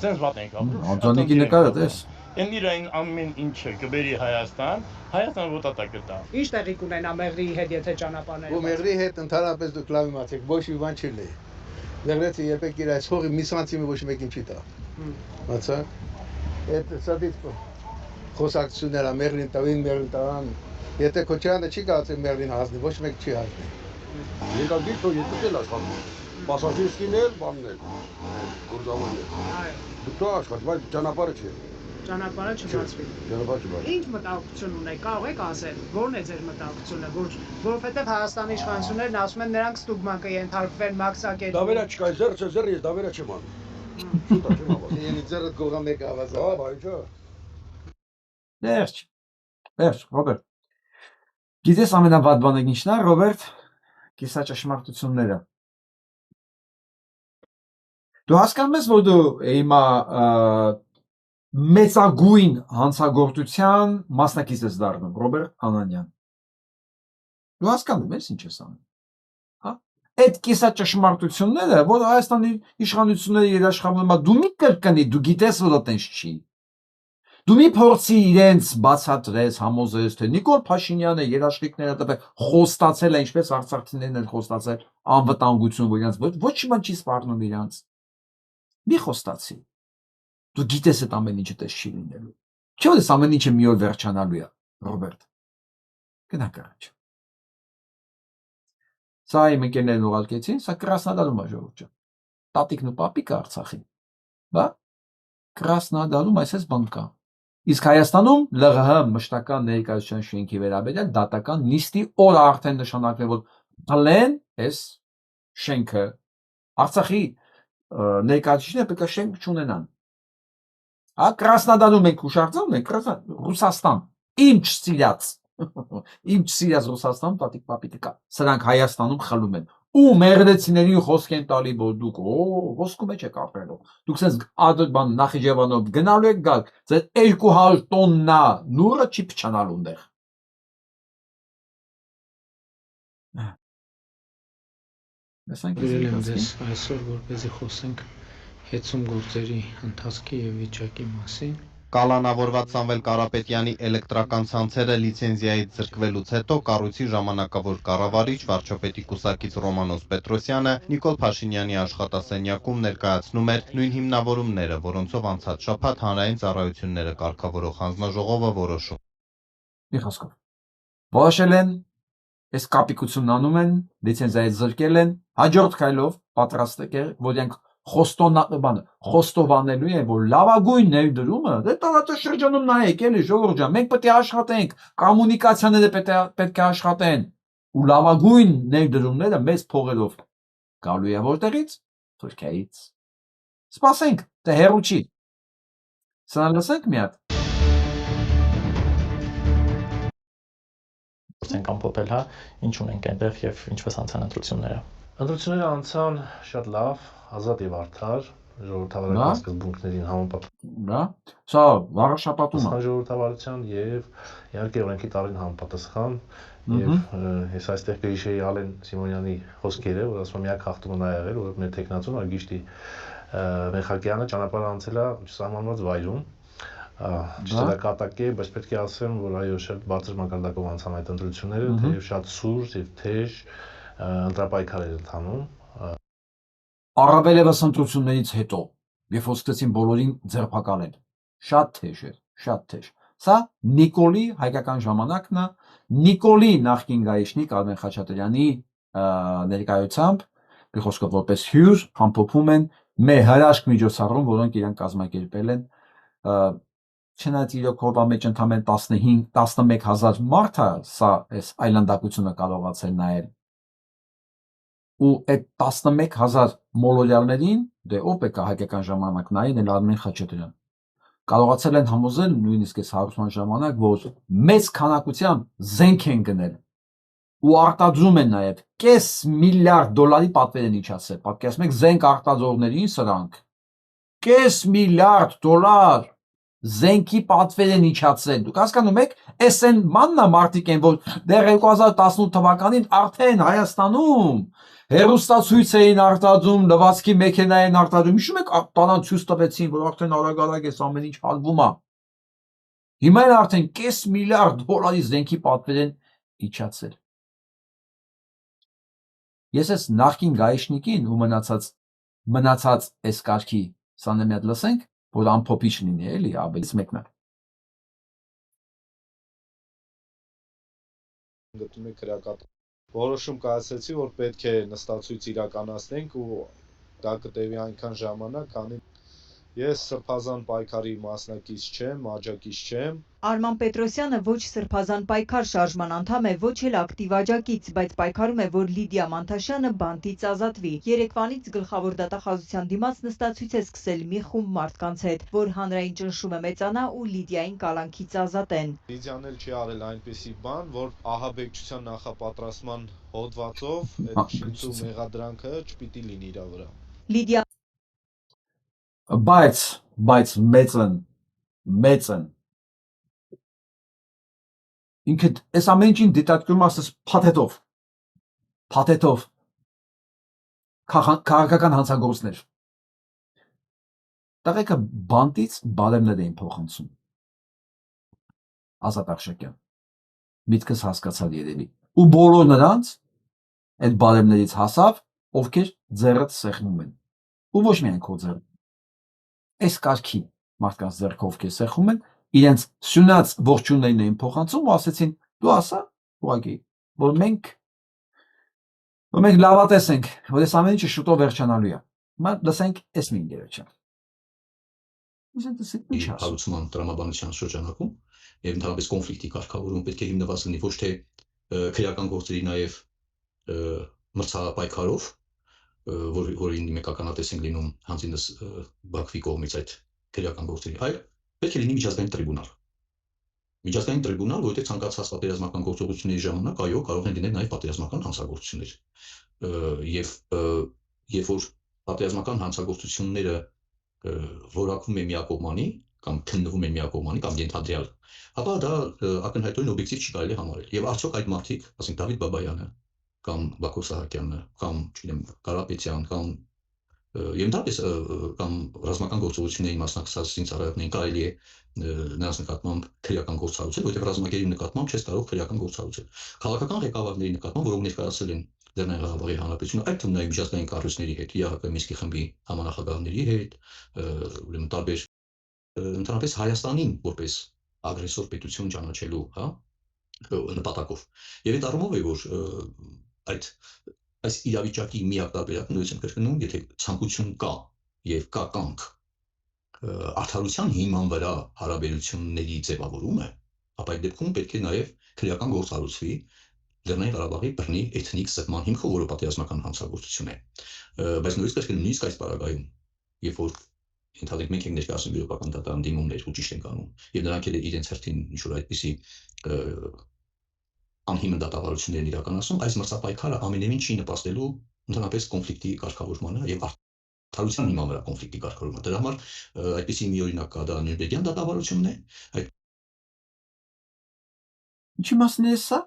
Սենց վատ ենք ապրում։ Անտոնիկի նկարը տես։ Են իրային ամեն ինչը կբերի Հայաստան, Հայաստան ոտատա կտա։ Ինչ տեղի կունենա Մեղրիի հետ, եթե ճանապարհները։ Ու Մեղրիի հետ ընդհանրապես դուք լավ իմացեք, ոչ մի բան չի լի։ Մեղրիցը երբեք իր այս հողի մի սանտիմը ոչ մեկին չի տա։ Բացա։ Այդ սադից խոսակցությունները Մեղրին տվին, Մեղրին տան։ Եթե Քոչարյանը չի կարծել Մեղրին հասնի, ոչ մեկ չի հասնի։ Երկակի թող երկել աշխատում։ Պասաժիրսկիներ, բաններ, գործավորներ։ Դուք աշխատում, բայց ճանապարհը չի։ Ճանապարհը չբացվի։ Ճանապարհը չբացվի։ Ինչ մտահոգություն ունեք, կարող եք ասել, ո՞րն է ձեր մտահոգությունը, որովհետև Հայաստանի իշխանություններն ասում են նրանք ստուգման կենթարկվեն մաքսակետում։ Դավերա չկա, զեր ես դավերա չեմ անում։ Շուտա չեմ ավազա։ Ենի ձերը գողա մեկ ավազա։ Հա, բայջա։ Վերջ, Ռոբերտ։ Գիտես ամենավատ բանը ինչն է, Ռոբերտ, կիսաճշմարտությունները։ Դու հասկանում ես, որ դու հիմա մեծագույն հանցագործության մասնակից ես դառնում, Ռոբերտ Անանյան։ Դու հասկանում ես ինչ ես անում։ Հա? Այդ կիսաճշմարտությունները, որ Հայաստանի իշխանությունները երաշխավորում են, դու մի կրկնի, դու գիտես, որ այդպես չի։ Դու մի փորձի իրենց բացատրես, համոզես, թե Նիկոլ Փաշինյանը երաշխիքները տվել խոստացել է, ինչպես արցախցիներն են խոստացել անվտանգություն, որ իրենց ոչ մի բան չի սպառնում իրենց։ Մի խոստացի։ Դու գիտես այդ ամեն ինչը տես չի լինելու։ Չէ՞ որ այս ամեն ինչը մի օր վերջանալու է, Ռոբերտ։ Գնանք առաջ։ Սա իմ ընկերներն ուղարկեցին, սա Կրասնոդարում է ժողովուրդ ջան։ Տատիկն ու պապիկը Արցախին։ Բա Կրասնոդարում այսպես բան կա։ Իսկ Հայաստանում ԼՂՀ մշտական ներկայացության շենքի վերաբերյալ դատական նիստի օր արդեն նշանակվել, որ փլեն այս շենքը Արցախի ներկայացուցիչները պետք է շենք չունենան։ Կրասնոդարում մենք հուշարձան ենք, Ռուսաստան, իմ չսիրած Ռուսաստանում տատիկ պապիկը կա, սրանք Հայաստանում խլում են։ Ու մեղրեցիներին խոսք են տալի, որ դուք ոսկու մեջ եք ապրելով։ Դուք sense Նախիջևանով գնալու եք գալ, ձեր 200 տոննա նուրը չի փչանալու այնտեղ։ Գրել եմ ձեզ այսօր, որպեսզի խոսենք հեծում գործերի ընթացքի և վիճակի մասին։ Կալանավորված Սամվել Կարապետյանի էլեկտրական ցանցերը լիցենզիայից զրկվելուց հետո կառույցի ժամանակավոր կառավարիչ վարչապետի կուսակից Ռոմանոս Պետրոսյանը Նիկոլ Փաշինյանի աշխատասենյակում ներկայացնում էր նույն հիմնավորումները, որոնցով անցած շաբաթ հանրային ծառայությունները կարգավորող հանձնաժողովը որոշում։ Մի խոսքով որոշել են, այս կապիկությունն անում են, լիցենզիայից զրկել են, հաջորդ քայլով պատրաստ եք, որ իրենք խոստովանելու են, որ լավագույն ներդրումը, դե տարածաշրջանում նայեք, էլի ժողովուրդ ջան, մենք պետք է աշխատենք, կոմունիկացիաները պետք է աշխատեն, ու լավագույն ներդրումները մեծ փողերով գալու է որտեղից? Թուրքիայից։ Սպասենք, դե հեռու չի։ Սա լսենք մի հատ։ Ենք ամփոփել, հա, ինչ ունենք այնտեղ եւ ինչպես անցան ընտրությունները։ Ընտրությունները անցան շատ լավ, ազատ եւ արդար, ժողովրդավարական սկզբունքներին համապատասխան։ Դա սա վարաշապատում է ժողովրդավարության եւ իհարկե օրենքի տարին համապատասխան եւ ես այստեղ կհիշեի Ալեն Սիմոնյանի խոսքերը, որ ասում է միակ հաղթումը նա եղել, որ մեր տեխնացուն Արգիշտի Մեխակյանը ճանապարհ անցել է սահմանված վայրում։ Չդակատակ է, բայց պետք է ասեմ, որ այո, շատ բարձր մակարդակով անցան այդ ընտրությունները, թեև շատ սուր եւ թեժ ընտրապայքար էր ընթանում։ Առավելևս ընտրություններից հետո, երբ որ սկսեցին բոլորին ձերբակալել, շատ թեժ էր, շատ թեժ։ Սա Նիկոլի հայկական ժամանակն է, Նիկոլի նախկին գայիշնիկ Արմեն Խաչատրյանի ներկայությամբ, մի խոսքով որպես հյուր, ամփոփում են մեր հրաշք միջոցառում, որոնք իրենք կազմակերպել են, չնայած իրոք հովա մեջ ընդամենը 11,000 մարդ է սա այս այլանդակությունը կարողացել նայել։ Ու այդ 11,000 մոլորյալներին, դե ով պետք է հայկական ժամանակ նային, էլ Արմեն Խաչատրյան, կարողացել են համոզել նույնիսկ այս հարցման ժամանակ, որ մեծ քանակությամբ զենք են գնել ու արտադրում են նաև $500 միլիարդ պատվեր են իջացել։ Պատկերացնում եք զենք արտադրողներին սրանք $500 միլիարդ զենքի պատվեր են իջացել։ Դուք հասկանում եք, այս են մաննա մարդիկ են, որ դեռ 2018 թվականին արդեն Հայաստանում հերոստացույց էին արտադրում, լվացքի մեքենա են արտադրում։ Հիշում եք, տարան ցույց տվեցին, որ արդեն արագ-արագ էս ամեն ինչ հալվում է։ Հիմա էլ արդեն $500 միլիարդ զենքի պատվեր են իջացել։ Ես ես նախկին գայիշնիկին ու մնացած այս կարգի սանը մի հատ լսենք, որ ամփոփիչ լինի, էլի, ավելից մեկն է։ Գտնում եք քրեական որոշում կայացրեցի, որ պետք է նստացույց իրականացնենք ու դա կտևի այնքան ժամանակ, քանի ես սրբազան պայքարի մասնակից չեմ, աջակից չեմ։ Արման Պետրոսյանը ոչ սրբազան պայքար շարժման անդամ է, ոչ էլ ակտիվ աջակից, բայց պայքարում է, որ Լիդիա Մանթաշյանը բանտից ազատվի։ Երեկվանից գլխավոր դատախազության դիմաց նստացույց է սկսել մի խումբ մարդկանց հետ, որ հանրային ճնշումը մեծանա ու Լիդիային կալանքից ազատեն։ Լիդիան էլ չի արել այնպիսի բան, որ ահաբեկչության նախապատրաստման հոդվածով այդ շինծու մեղադրանքը չպիտի լինի իր վրա։ Լիդիա Բայց մեծն ինքդ այս ամեն ինչին դիտարկում ասես փաթեթով քաղաքական հանցագործներ։ Տղեկը բանտից բարեմներ էին փոխանցում։ Ազատ Ախշակյան, միտքս հասկացալ երևի։ Ու բոլոր նրանց այդ բարեմներից հասավ, ովքեր ձեռդ սեղմում են։ Ու ոչ միայն քո ձեռը։ Այս կարգի մարդկանց ձեռքը ովքեր սեղմում են, իրենց սյունած ողջուններն էին փոխանցում ու ասեցին, դու ասա, ուղղակի, որ մենք լավատես ենք, որ այս ամեն ինչը շուտով վերջանալու է։ Հիմա լսենք այս մի ինգերեջը։ հարուցման տրամաբանության շրջանակում եւ ընդհանրապես կոնֆլիկտի կարգավորումը պետք է հիմնված լինի ոչ թե քրեական գործերի նաեւ մրցապայքարով, որին մենք ականատես ենք լինում հանձինս Բաքվի կողմից այդ քրեական գործերի, այլ պետք է լինի միջազգային տրիբունալ։ Միջազգային տրիբունալ, որտեղ ցանկացած պատերազմական գործողությունների ժամանակ այո կարող են լինել նաեւ պատերազմական հանցագործություններ։ Եվ երբ որ պատերազմական հանցագործությունները որակվում է միակողմանի կամ քննվում է միակողմանի կամ ենթադրյալ, ապա դա ակնհայտորեն օբյեկտիվ չի կարելի համարել։ Եվ արդյոք այդ մարդիկ, ասենք Դավիթ Բաբայանը կամ Բակո Սահակյանը կամ, չգիտեմ, Կարապետյան կամ եւ ընդհանրապես կամ ռազմական գործողությունների մասնակցած զինծառայողներին կարելի է նրանց նկատմամբ քրեական գործ հարուցել, որտեղ ռազմագերի նկատմամբ չես կարող քրեական գործ հարուցել։ Քաղաքական ղեկավարների նկատմամբ, որոնք ներկայացել են Լեռնային Ղարաբաղի Հանրապետությունը, այդ թվում նաև միջազգային կառույցների հետ, ՀՀԿ Մինսկի խմբի համանախագահների հետ, ուրեմն տարբեր ընդհանրապես Հայաստանին որպես ագրեսոր պետություն ճանաչելու, հա, նպատակով։ Եվ այդ առումով է, որ այս իրավիճակի միակ տարբերակը նույնիսկ կրկնում, եթե ցանկություն կա եւ կա կամք արդարության հիման վրա հարաբերությունների ձևավորումը, ապա այդ դեպքում պետք է նաեւ քրեական գործ հարուցվի Լեռնային Ղարաբաղի բռնի էթնիկ սպման հիմքով, որը պատերազմական հանցագործություն է։ Բայց նույնիսկ այս պարագայում, երբ որ ընդհանրենք մենք ենք ներկայացնում եվրոպական դատարան դիմումներ ու ճիշտ ենք անում, եւ նրանք էլ իրենց հերթին ինչ-որ այդպիսի անհիմն դատավարություններ իրականացնում, այս մրցապայքարը ամենևին չի նպաստելու ընդհանրապես կոնֆլիկտի կարգավորմանը եւ արդարության հիման վրա կոնֆլիկտի կարգավորումը։ Դրա համար այդպիսի մի օրինակ կա, դա Նյուրնբերգյան դատավարությունն է։ Ինչի մասն է սա?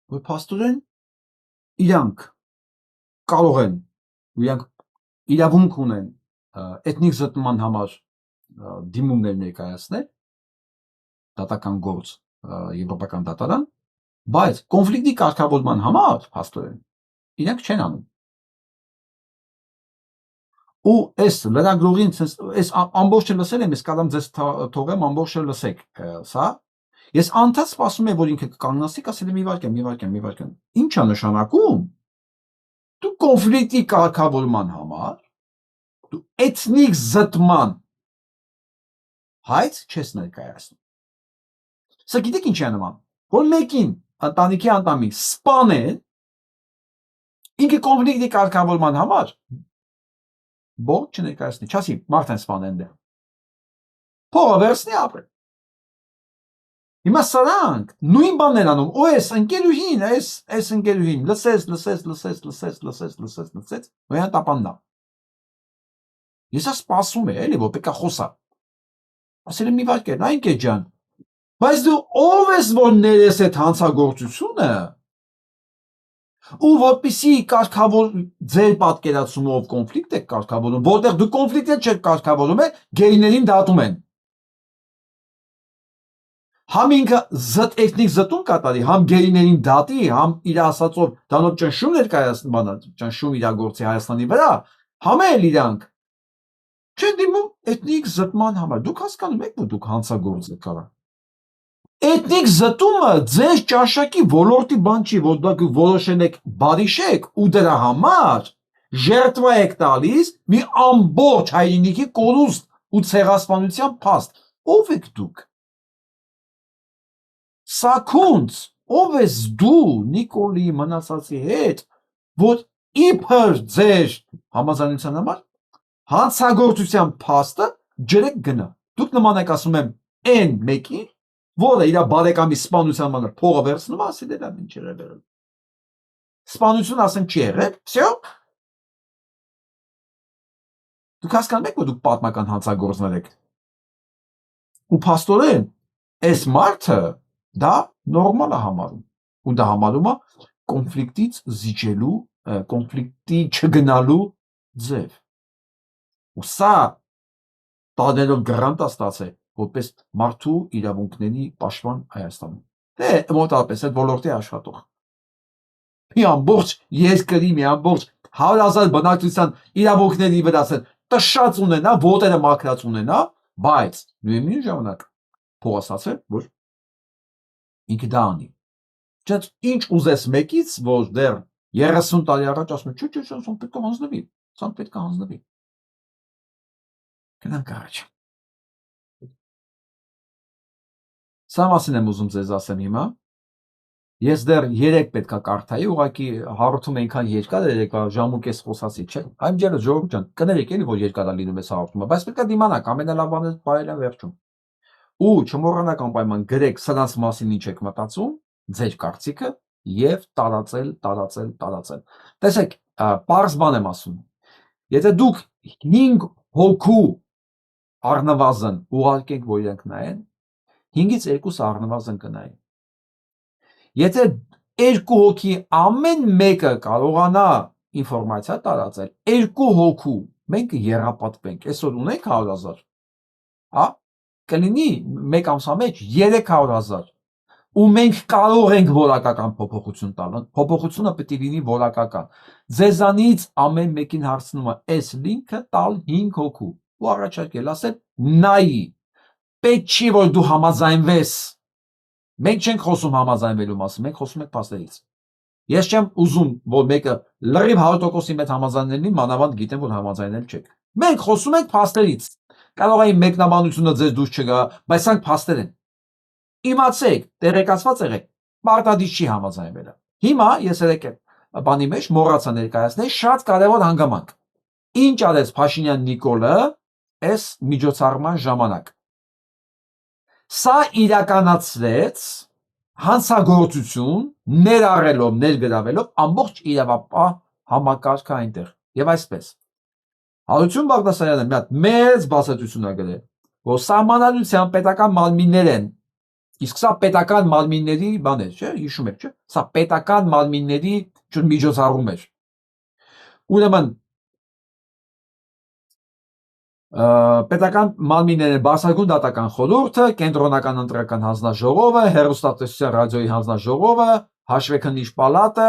Որ փաստորեն իրանք կարող են, իրանք իրավունք ունեն էթնիկ զտման համար դիմումներ ներկայացնել, դատական գործ եվրոպական դատարան, բայց կոնֆլիկտի կարգավորման համար փաստորեն իրանք չեն անում։ Ու այս լրագրողին, այս ամբողջը լսել եմ, ես կարող եմ ձեզ թողեմ ամբողջը լսեք, սա։ Ես անդադ սպասում եմ, որ ինքը կանգնացի, ասել եմ մի վարքան։ Ինչ է նշանակում։ Դու կոնֆլիկտի կարգավորման համար, դու էթնիկ զտման հայց չես ներկայացնում։ Սա գիտեք ինչ է նման, որ մեկին ընտանիքի անդամին սպանել, ինքը կոնֆլիկտի կարգավորման համար բորտ չներկայացնի, չասի մարդ են սպանել դեռ։ Փողը վերցնի ապրել։ Հիմա սրանք նույն բանն են անում, ու այս ընկերուհին, լսեց, ոյան տապաննա։ Ես սպասում եմ, էլի, որ պետք է խոսա։ Ասել եմ մի վարքեր, այն կե ջան, բայց դու ով ես, որ ներես այդ հանցագործությունը, ու որպիսի կարգավոր ձեր պատկերացումով կոնֆլիկտ եք կարգավորում, որտեղ դու կոնֆլիկտ չեք կարգավորում է, գեյներին դատում են։ Համ ինքը էթնիկ զտում կատարի, համ գեյներին դատի, համ իր ասածով դանով ճնշում ներկայացնի, ճնշում իրագործի Հայաստանի վրա, համ էլ իրանք չեն դիմում էթնիկ զտման համար։ Դուք հասկանում եք, որ դուք հանցագործ եք կարա։ Էթնիկ զտումը ձեր ճաշակի ոլորտի բան չի, որ դուք որոշել եք բարիշեք ու դրա համար ժերտվա եք տալիս մի ամբողջ հայրենիքի կորուստ ու ցեղասպանության փաստ։ Ով եք դուք։ Սակունց, ով ես դու Նիկոլի մնացածի հետ, որ իբր ձեր համաձայնության համար հանցագործության փաստը ջրեք գնա։ Դուք նման եք ասում եմ այն մեկին, որը իր բարեկամի սպանության համար փողը վերցնում, ասի դե դա ինչ եղել։ Սպանություն ասեմ չի եղել, всё։ Դուք հասկանում եք, որ դուք պատմական հանցագործներ եք։ Ու փաստորեն, այս մարդը դա նորմալ է համարում, ու դա համարում է կոնֆլիկտից զիջելու, կոնֆլիկտի չգնալու ձև։ Ու սա տանելով գրանտ է ստացել, որպես մարդու իրավունքների պաշտպան Հայաստանում։ Դե մոտավորապես այդ ոլորտի աշխատող։ Մի ամբողջ երկրի, մի ամբողջ 100,000 բնակչության իրավունքների վրա տշած ունենա, ոտերը մաքրած ունենա, բայց նույն ժամանակ փող ստացել, որ ինքը դա անի։ Չէ՞ ինչ ուզես մեկից, որ դեռ 30 տարի առաջ ասում է, չէ, սա պետք է հանձնվի, սա պետք է հանձնվի։ Գնանք առաջ։ Սա մասին եմ ուզում ձեզ ասեմ հիմա։ Ես դեռ 3 պետքա կարդայի, ուղղակի հաղորդում այնքան երկար է, երեկվա ժամ ու կես խոսացի, չէ՞։ Այն ջերը ժողովուրդ ջան, կներեք էլի որ երկար է լինում այս հաղորդումը, բայց պետքա դիմանաք, ամենալավ բանը բարելա վերջում։ Ու չմոռանաք անպայման գրեք սրանց մասին ինչ եք մտածում, ձեր կարծիքը եւ տարածել։ Տեսեք, պարզ բան եմ ասում։ Եթե դուք 5 հոգու առնվազն ուղարկենք, որ իրենք նայեն, 5-ից 2-ը առնվազն կնային։ Եթե 2 հոգի ամեն մեկը կարողանա ինֆորմացիա տարածել, 2 հոգու մենք երապատվենք, այսօր ունենք 100,000, հա, կլինի մեկ ամսա մեջ 300,000, ու մենք կարող ենք որակական փոփոխություն տալ, փոփոխությունը պետք է լինի որակական։ Ձեզանից ամեն մեկին հարցնում է այս լինքը տալ 5 հոգու ու առաջարկել, ասել նայի, պետք չի որ դու համաձայնվես։ Մենք չենք խոսում համաձայնվելու մասին, մենք խոսում ենք փաստերից։ Ես չեմ ուզում, որ մեկը լրիվ 100%-ի մեջ համաձայնելնի, մանավանդ գիտեմ, որ համաձայնել չեք։ Մենք խոսում ենք փաստերից։ Կարող է մեկնաբանությունը ձեզ դուրս չգա, բայց սրանք փաստեր են։ Իմացեք, տեղեկացված եղեք, պարտադիր չի համաձայնվելը։ Հիմա ես բանի մեջ մոռացա ներկայացնել շատ կարևոր հանգամանք։ Ինչ արեց Փաշինյան Նիկոլը այս միջոցառման ժամանակ։ Սա իրականացրեց հանցագործություն, ներառելով, ներգրավելով ամբողջ իրավապահ համակարգը այնտեղ։ Եվ այսպես։ Հարություն Բաղդասարյանը մի հատ մեծ բացատրություն է գրել, որ սահմանադրության պետական մարմիններ են, իսկ սա պետական մարմինների բան է, չէ՞, հիշում եք, չէ՞։ Սա պետական մարմինների միջոցառում էր։ Ուրեմն պետական մարմինները Բարձրագույն դատական խորհուրդը, կենտրոնական ընտրական հանձնաժողովը, հեռուստատեսության ռադիոյի հանձնաժողովը, հաշվեկնիչ պալատը,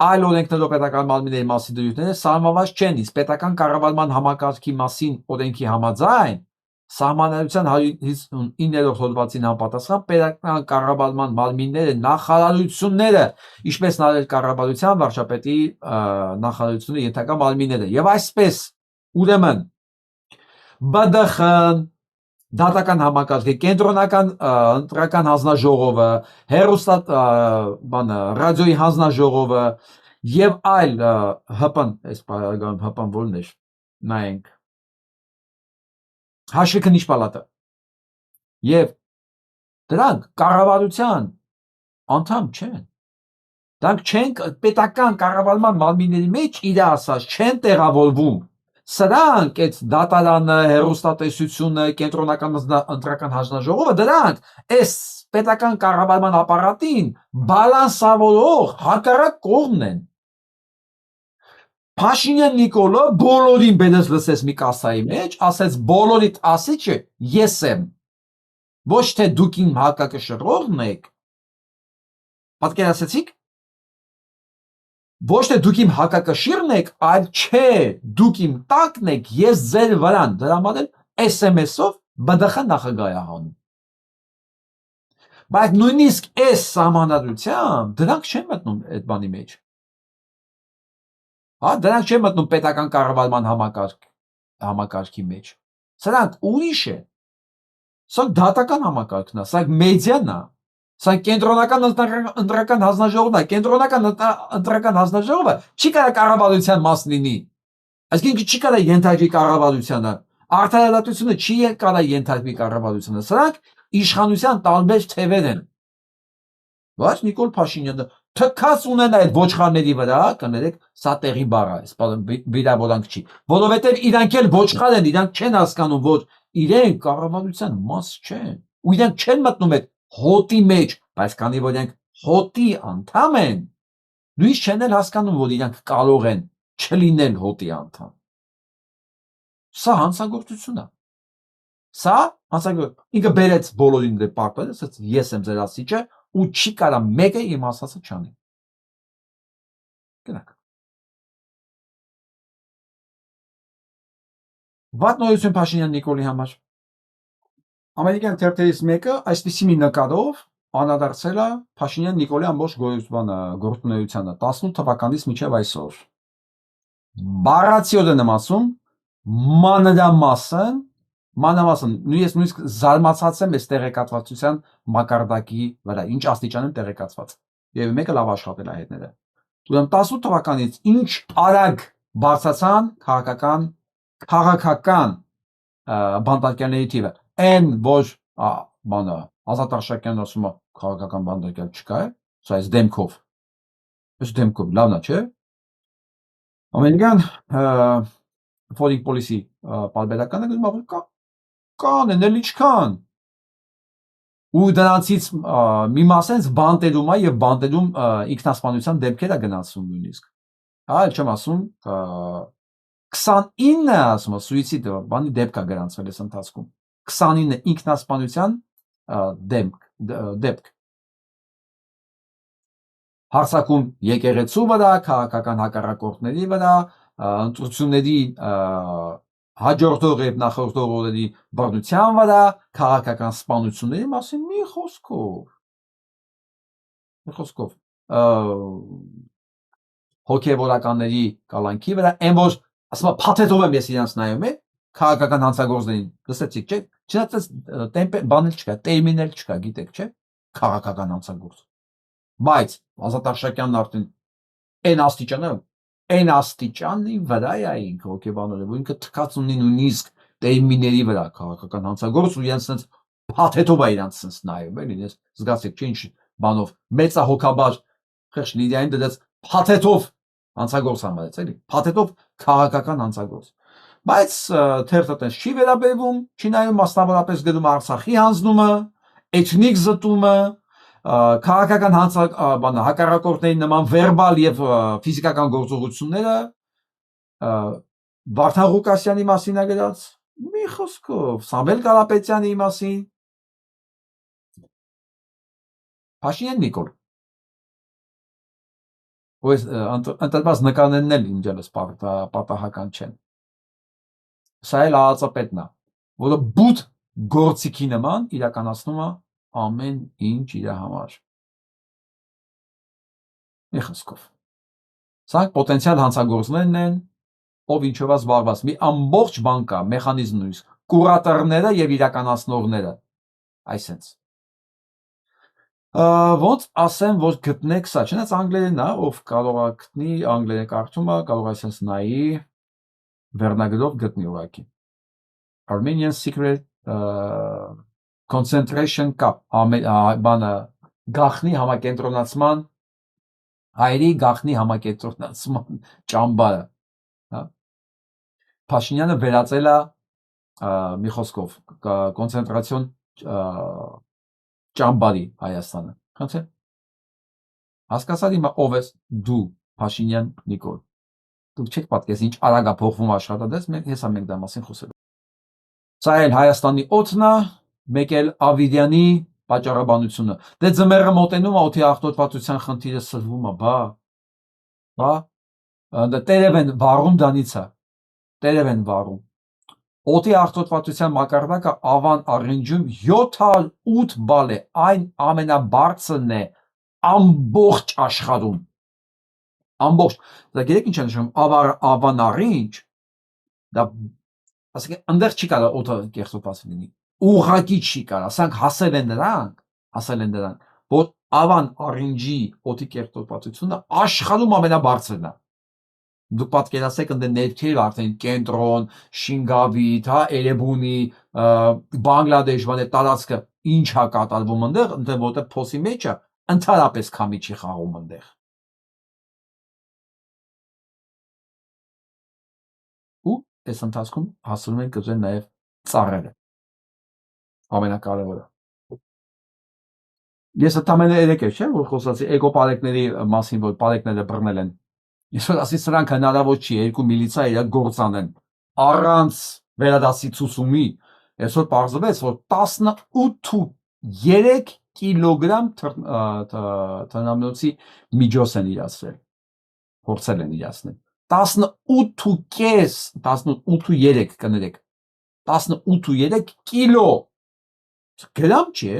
այլ օրենքներով պետական մարմինների մասին դրույթները սահմանված չեն, իսկ պետական կառավարման համակարգի մասին օրենքի համաձայն սահմանադրության 159-րդ հոդվածին համապատասխան պետական կառավարման մարմինները նախարարությունները, ինչպես նաև կառավարության վարչապետի նախարարությունը ենթակա մարմինները եւ այսպես ուրեմն ԲԴԽ-ն, դատական համակարգը, կենտրոնական ընտրական հանձնաժողովը, ռադիոյի հանձնաժողովը եւ այլ ՀՊ-ն, այս բaragam ՀՊ-ն որն էր, նայենք, հաշվեկնիչ պալատը եւ դրանք կառավարության անդամ չեն։ Դրանք չեն պետական կառավարման մարմինների մեջ իր ասած չեն տեղավորվում։ Սրանք այդ դատարանը, հեռուստատեսությունը, կենտրոնական ընտրական հանձնաժողովը դրանք այս պետական կառավարման ապարատին բալանսավորող հակառակ կողմն են։ Փաշինյան Նիկոլը բոլորին բերեց լսեց մի կասայի մեջ, ասեց բոլորիդ ասիչը ես եմ։ Ոչ թե դուք իմ հակակշռողն եք։ Պատկերացեցիք։ Ոչ թե դուք իմ հակակշիռն եք, այլ չէ, դուք իմ տակն եք, ես ձեր վրան, դրա համար էլ SMS-ով ԲԴԽ նախագահ է հանում։ Բայց նույնիսկ այս սահմանադրությամբ դրանք չեն մտնում այդ բանի մեջ։ Հա, դրանք չեն մտնում պետական կառավարման համակարգի մեջ։ Սրանք ուրիշ է։ Սա դատական համակարգն է, սա մեդիան է։ Սա կենտրոնական ընտրական հանձնաժողովն է, կենտրոնական ընտրական հանձնաժողովը չի կարող կառավարության մաս լինի։ Այսինքն չի կարող ենթարկվի կառավարությանը, արդարադատությունը չի կարող ենթարկվի կառավարությանը։ Սրանք իշխանության տարբեր թևեր են։ Բայց Նիկոլ Փաշինյանը թքած ունեն այդ ոչխարների վրա, կներեք, սա տեղի բառ է, վիրավորանք չի, որովհետև իրանք էլ ոչխար են, իրանք չեն հասկանում, որ իրենք կառավարության մաս չեն, ու իրանք չեն մտնում այդ հոտի մեջ, բայց քանի որ իրենք հոտի անդամ են, նույնիսկ չեն էլ հասկանում, որ իրանք կարող են չլինել հոտի անդամ։ Սա հանցագործություն է։ Սա հանցագործություն։ Ինքը բերեց բոլորին դե պարտվել, ասաց ես եմ ձեր ասիչը ու չի կարա մեկը իմ ասածը չանի։ Գնանք։ Վատ նորություն Փաշինյան Նիկոլի համար։ Ամերիկյան թերթերից մեկը այսպիսի մի նկարով անդրադարձել է Փաշինյան Նիկոլի ամբողջ գործունեությանը 18 թվականից մինչև այսօր։ Բառացիորեն եմ ասում, մանրամասն մանրամասն նույնիսկ զարմացած եմ այս տեղեկատվության մակարդակի վրա, ինչ աստիճան եմ տեղեկացված։ Եվ մեկը լավ աշխատել է հետները։ Ուրեմն 18 թվականից ինչ արագ բարձրացան քաղաքական բանտարկյալների թիվը։ Այն ոչ բանը Ազատ Արշակյանն ասում է քաղաքական բանտարկյալ չկա, սա այս դեմքով լավն է, չէ՞։ Ամերիկյան foreign policy պարբերականը գնում է կան են էլի չկան։ Ու դրանցից մի մասը բանտերում է եւ բանտերում ինքնասպանության դեպքեր է գնացում նույնիսկ։ Այլ չեմ ասում 29 ասում է սուիցիդ բանի դեպք է գրանցվել այս ընթացքում։ 29 ինքնասպանության դեպք։ Հարձակում եկեղեցու վրա, քաղաքական հակառակորդների վրա, ընտրությունների հաջորդող եւ նախորդող օրերի բռնության վրա, քաղաքական սպանությունների մասին մի խոսքով հոգեվորականների կալանքի վրա, այն որ ասում եմ փաթեթով եմ ես իրանց նայում եմ քաղաքական հանցագործներին, լսեցիք չէ՞, չնայած բանել չկա, տերմինել չկա, գիտեք չէ՞, քաղաքական հանցագործ։ Բայց Ազատ Արշակյանն արդեն այն աստիճանի վրա է ինքը հոգեբանորը, որ ինքը թքած ունի նույնիսկ տերմինների վրա քաղաքական հանցագործ ու իրենց sense փաթեթով է իրենց sense նայում, էլի, ես զգացեք չէ ինչ բանով մեծահոգաբար խեղճ Լիդիային դրած փաթեթով հանցագործ համարեց, էլի, փաթեթով քաղաքական հանցագործ։ Բայց թերթը տես չի վերաբերվում, չի նայում մասնավորապես գրում Արցախի հանձնումը, էթնիկ զտումը, քաղաքական հակառակորդների նման վերբալ եւ ֆիզիկական գործողությունները, Վարդան Ղուկասյանի մասին է գրած, մի խոսքով, Սամվել Կարապետյանի մասին, Փաշինյան Նիկոլ, ով ընտրված նկարներն էլ ինձ պատահական չեն։ Սա էլ ԱԱԾ-պետն է, որը բութ գործիքի նման իրականացնում է ամեն ինչ իր համար։ Մի խոսքով։ Սա պոտենցիալ հանցագործներն են, ով ինչով է զբաղված։ Մի ամբողջ բան կա, մեխանիզմ նույնիսկ, կուրատորները եւ իրականացնողները։ Այսենց։ Ոնց ասեմ, որ գտնեք սա, չնայած անգլերենն է, ով կարող է գտնի, անգլերեն կարդում է, կարող է այսպես նայի, վերնագրով գտնի ուղղակի։ Armenian Secret Concentration Camp, բանը գախնի համակենտրոնացման, հայերի գախնի համակենտրոնացման ճամբարը, հա։ Փաշինյանը վերածել է մի խոսքով կոնցենտրացիոն ճամբարի Հայաստանը։ Խնդրեմ։ Հասկացա հիմա ով ես դու, Փաշինյան Նիկոլ։ Դուք չեք պատկերացնի ինչ արագ է փոխվում աշխատադես, հեսա մենք դա մասին խոսելու։ Սա էլ Հայաստանի օդն է, մեկ էլ Ավիդյանի պատճառաբանությունը։ Դե ձմեռը մոտենում է, օդի աղտոտվածության խնդիրը սրվում է, բա։ Տերև են վառում դանից է։ Տերև են վառում։ Օդի աղտոտվածության մակարդակը Ավան առինջում 708 բալ է, այն ամենաբարձրն է ամբողջ աշխարհում։ Ամբողջ, դա գիտեք ինչ է նշանակում Ավան առինջ, դա ասենք այնտեղ չի կարող օդը կեղծոված լինի, ուղղակի չի կարող, ասենք հասել են նրանք, որ Ավան առինջի օդի կեղծովածությունը աշխարհում ամենաբարձրն է։ Դուք պատկերացեք ընդ ներքև արդեն կենտրոն, Շինգավիթ, հա, Էրեբունի, Բանգլադեշ, բան է տարածքը ինչ է կատարվում այնտեղ, որտեղ փոսի մեջը ընդհանրապես քամի չի խաղում այնտեղ։ Ու այս ընթացքում հասնում են կծել նաև ծառերը։ Ամենակարևորը։ Ես ընդամենը 3 չէ, որ խոսացի էկոպարեկների մասին, որ պարեկները բռնել են։ Ես որ ասի սրանք հնարավոր չի, 2 միլիցիա իր գործ անեն առանց վերադասի ցուցումի, այսօր պարզվեց, որ 18.3 կիլոգրամ թմրանյութի միջոց են իրացրել, փորձել են իրացնել, 18.3 կներեք, 18.3 կիլո, գրամ չի է,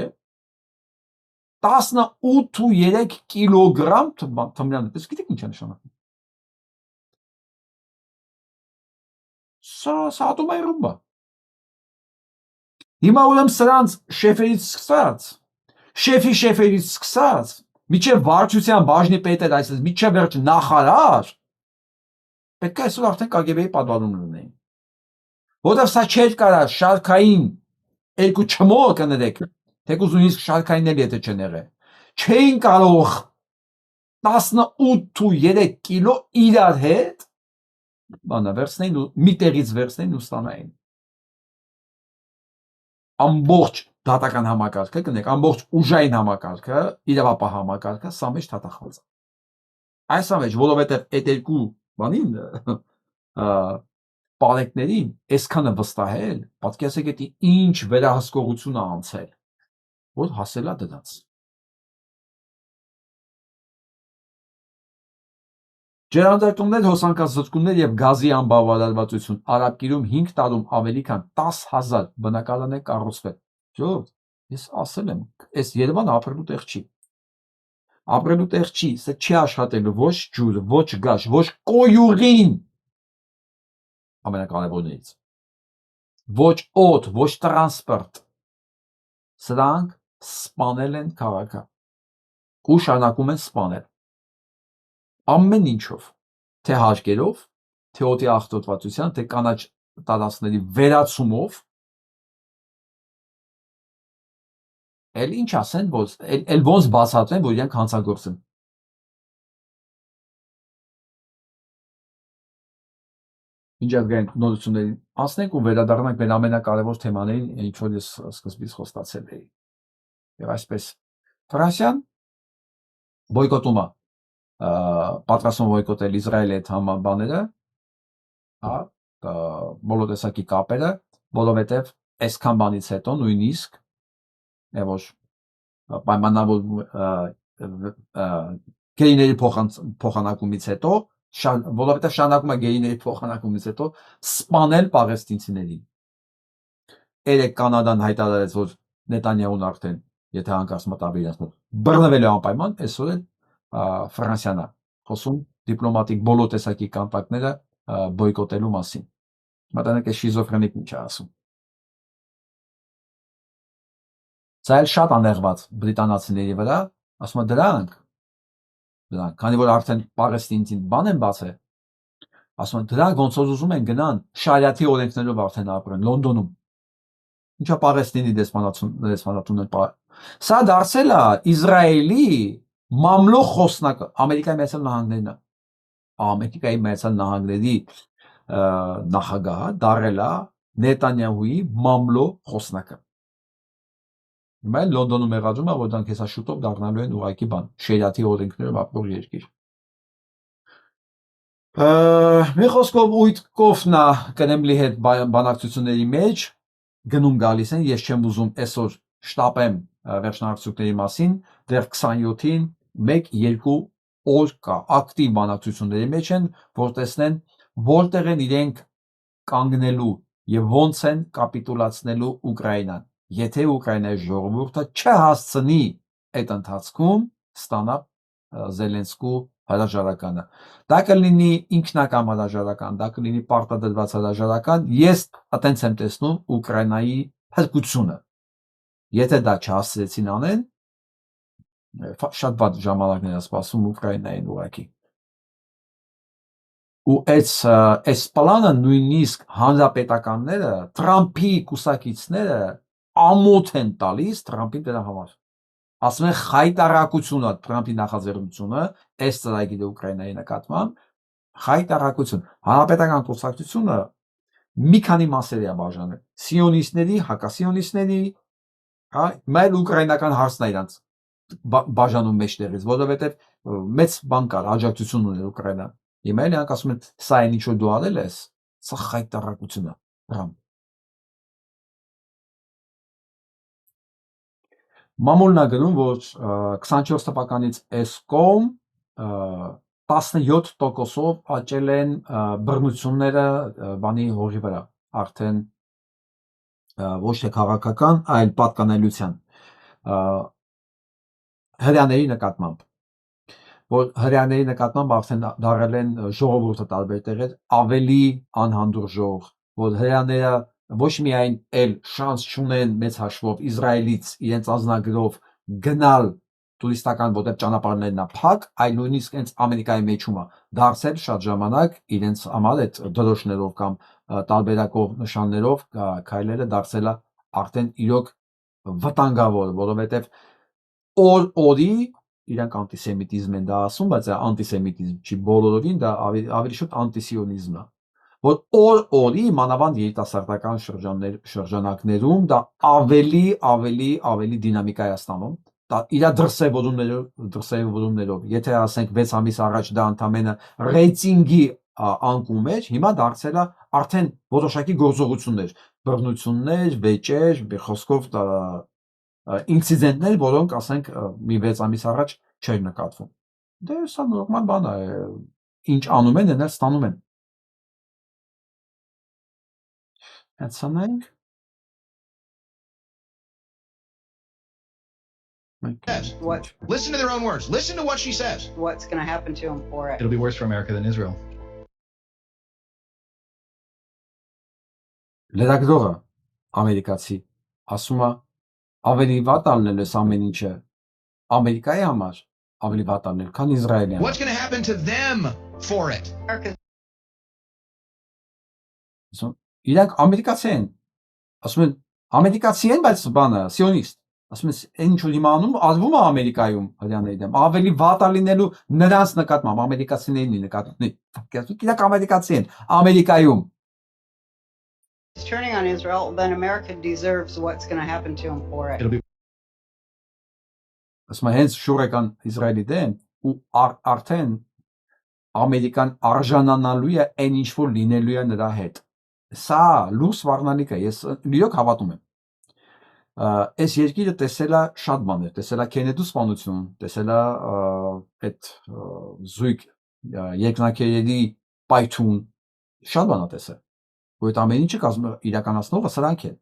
18.3 կիլոգրամ թմրանյութ, գիտեք ինչ է նշանակում։ Սա ատոմային ռումբ է։ Հիմա ուրեմն սրանց շեֆերից սկսած, միջև վարչության բաժնի պետեր, այսպես միջև վերջ նախարար, պետք է այսօր արդեն KGB-ի պատվանում լինեին։ Որտեվ սա չէր կարա շարքային երկու չմոը կներեք, թեկուզ նույնիսկ շարքային էլ եթե չեն եղել, չէին կարող 18.3 կիլո իրար հետ բանա վերցնեին ու մի տեղից վերցնեին ու ստանային։ Ամբողջ դատական համակարգը կնեք, ամբողջ ուժային համակարգը, իրավապահ համակարգը սա մեջ թաթախված է։ Այս ամեջ, որովհետև այդ երկու բանին պարեկներին այսքանը վստահել, պատկերացրեք դա ինչ վերահսկողություն է անցել, որ հասել է դրանց։ Ջրանդրտումներ, հոսանքազրկումներ եւ գազի անբավարարվածություն Արաբկիրում 5 տարում ավելի քան 10,000 բնակարան է կառուցվել։ Ժողովուրդ, ես ասել եմ, այս Երևանը ապրելու տեղ չի։ Ապրելու տեղ չի, սա չի աշխատելու ոչ ջուրը, ոչ գազ, ոչ կոյուղին ամենակարևորներից։ Ոչ օդ, ոչ տրանսպորտ։ Սրանք սպանել են քաղաքը։ Ու շարունակում են սպանել։ Ամեն ինչով, թե հարկերով, թե օդի աղտոտվածության, թե կանաչ տարածքների վերացումով, էլ ինչ ասեն, էլ ոնց բացատրեն, որ իրենք հանցագործ են։ Միջազգային նորություններին անցնենք ու վերադառնանք մեր ամենակարևոր թեմաներին, ինչ որ ես սկզբից խոստացել էի։ Եվ այսպես Ֆրանսիան բոյկոտում է պատրաստում բոյկոտել Իսրայելի հետ բաները, բոլոր տեսակի կապերը, որովհետև այսքան բանից հետո նույնիսկ ոչ պայմանավոր գերիների փոխանակումից հետո, որովհետև շարունակում է գերիների փոխանակումից հետո սպանել պաղեստինցիներին։ Երեք Կանադան հայտարարեց, որ Նետանյահուն արդեն, եթե հանկարծ մտավ իրենց մոտ, բռնվելու անպայման, այսօր էլ Ֆրանսիան է խոսում դիպլոմատիկ բոլոր տեսակի կոնտակտները բոյկոտելու մասին։ Մտանեք է շիզոֆրենիկ ինչ է ասում։ Սա էլ շատ աներված բրիտանացիների վրա, ասում է դրանք, քանի որ արդեն պաղեստինցին բան են բացել, ասում են դրանք ոնց որ ուզում են գնան շարիաթի օրենքներով արդեն ապրեն Լոնդոնում։ Ինչա Պաղեստինի դեսպանատունն է։ Սա դարձել է Իսրայելի մամլո խոսնակը, Ամերիկայի Միացյալ Նահանգներն է։ Ամերիկայի Միացյալ Նահանգների նախագահը դարել է Նետանյահուի մամլո խոսնակը։ Հիմա Լոնդոնում մեղադրում է, որ դրանք հեսա շուտով դառնալու են ուղղակի բան, շերիաթի օրենքներով ապրող երկիր։ Մի խոսքով ույթ կոֆնա Կրեմլի հետ բանակցությունների մեջ գնում գալիս են, ես չեմ ուզում այսօր շտապեմ վերջնահարցությունների մասին, դեռ 27-ին 1-2 օր կա ակտիվ բանակցությունների մեջ են, որ տեսնեն որտեղ են իրենք կանգնելու եւ ոնց են կապիտուլացնելու Ուկրաինան, եթե Ուկրաինայի ժողովուրդը չհասցնի այդ ընթացքում ստանա Զելենսկու հրաժարականը։ Դա կլինի ինքնակամ հրաժարական, դա կլինի պարտադրված հրաժարական, ես այտենց եմ տեսնում Ուկրաինայի փրկությունը։ Եթե դա չհասցրեցին անեն, շատ վատ ժամանակներ է սպասում Ուկրաինային ուղղակի։ Ու այս պլանը նույնիսկ հանրապետականները, Թրամփի կուսակիցները ամոթ են տալիս Թրամփին դրա համար։ Ասում են խայտարակությունը Թրամփի նախաձեռնությունը, այս ծրագիրը Ուկրաինայի նկատմամբ, խայտարակություն։ Հանրապետական կուսակցությունը մի քանի մասերի է բաժանել։ Սիոնիստների, հակասիոնիստների, մայր ուկրաինական հարցն է իրանց բաժանում մեջտեղից, որովհետև մեծ բան կար, աջակցություն ուներ Ուկրաինան։ Հիմա էլ իրանք ասում են, սա այն ինչ որ դու արել ես, սա խայտարակություն է, Թրամփ։ Մամուլն է գրում, որ 24 թվականից այս կողմ 17%-ով աճել են բռնությունները բանի հողի վրա, արդեն ոչ թե քաղաքական, այլ պատկանելիության հրեաների նկատմամբ, որ հրեաների նկատմամբ արդեն դարել են ժողովուրդը տարբեր տեղեր ավելի անհանդուր ժողով, որ հրեաները ոչ միայն էլ շանս չունեն մեծ հաշվով Իսրայելից իրենց անձնագրով գնալ տուրիստական որտեղ ճանապարհներն է փակ, այլ նույնիսկ հենց Ամերիկայի մեջում է դարձել շատ ժամանակ իրենց համար այդ դրոշներով կամ տարբերակող նշաններով քայլերը դարձել է արդեն իրոք վտանգավոր, որովհետև օրի իրանք անտիսեմիտիզմ են դա ասում, բայց անտիսեմիտիզմ չի, բոլորովին դա ավելի շուտ անտիսիոնիզմ է, որ օրի մանավանդ երիտասարդական շրջանակներում դա ավելի դինամիկա է ստանում, դա իր դրսևորումներով, եթե ասենք 6 ամիս առաջ դա ընդամենը ռեյտինգի անկում էր, հիմա դարձել է արդեն որոշակի գործողություններ, բռնություններ, վեճեր, խոսքով ինցիդենտներ, որոնք ասենք մի 6 ամիս առաջ չէր նկատվում։ Դե սա նորմալ բան է, ինչ անում են, դրանք ստանում են։ Հենց What? Listen to their own words. Listen to what she says. What's going to happen to him for it? It'll be worse for America than Israel. Լրագրողը ամերիկացի ասում է ավելի վատ ալնել ես ամեն ինչը Ամերիկայի համար ավելի վատ ալնել, քան Իսրայելի համար։ What's going to happen to them for it? Իրանք ամերիկացի են, ասում են ամերիկացի են, բայց բանը սիոնիստ, ասում են այն ինչ որ հիմա անում ազվում է Ամերիկայում հрьяաների դեմ, ավելի վատ ալինելու նրանց նկատմամբ ամերիկացիների նկատմամբ, իրանք ամերիկացի են Ամերիկայում։ He's turning on Israel, then America deserves what's going to happen to him for it. Ասում հենց շուրեկան Իսրայելի դեմ ու արդեն Ամերիկան արժանանալու է այն ինչ որ լինելու է նրա հետ։ Սա լույս վառնալիք է, ես իրոք հավատում եմ։ Այս երկիրը տեսել է շատ բաներ, տեսել է Քենեդու սպանություն, տեսել է այդ զույգ երկնակերերի պայթուն, շատ բան է տեսել։ Որ այդ ամեն ինչը իրականացնողը սրանք են։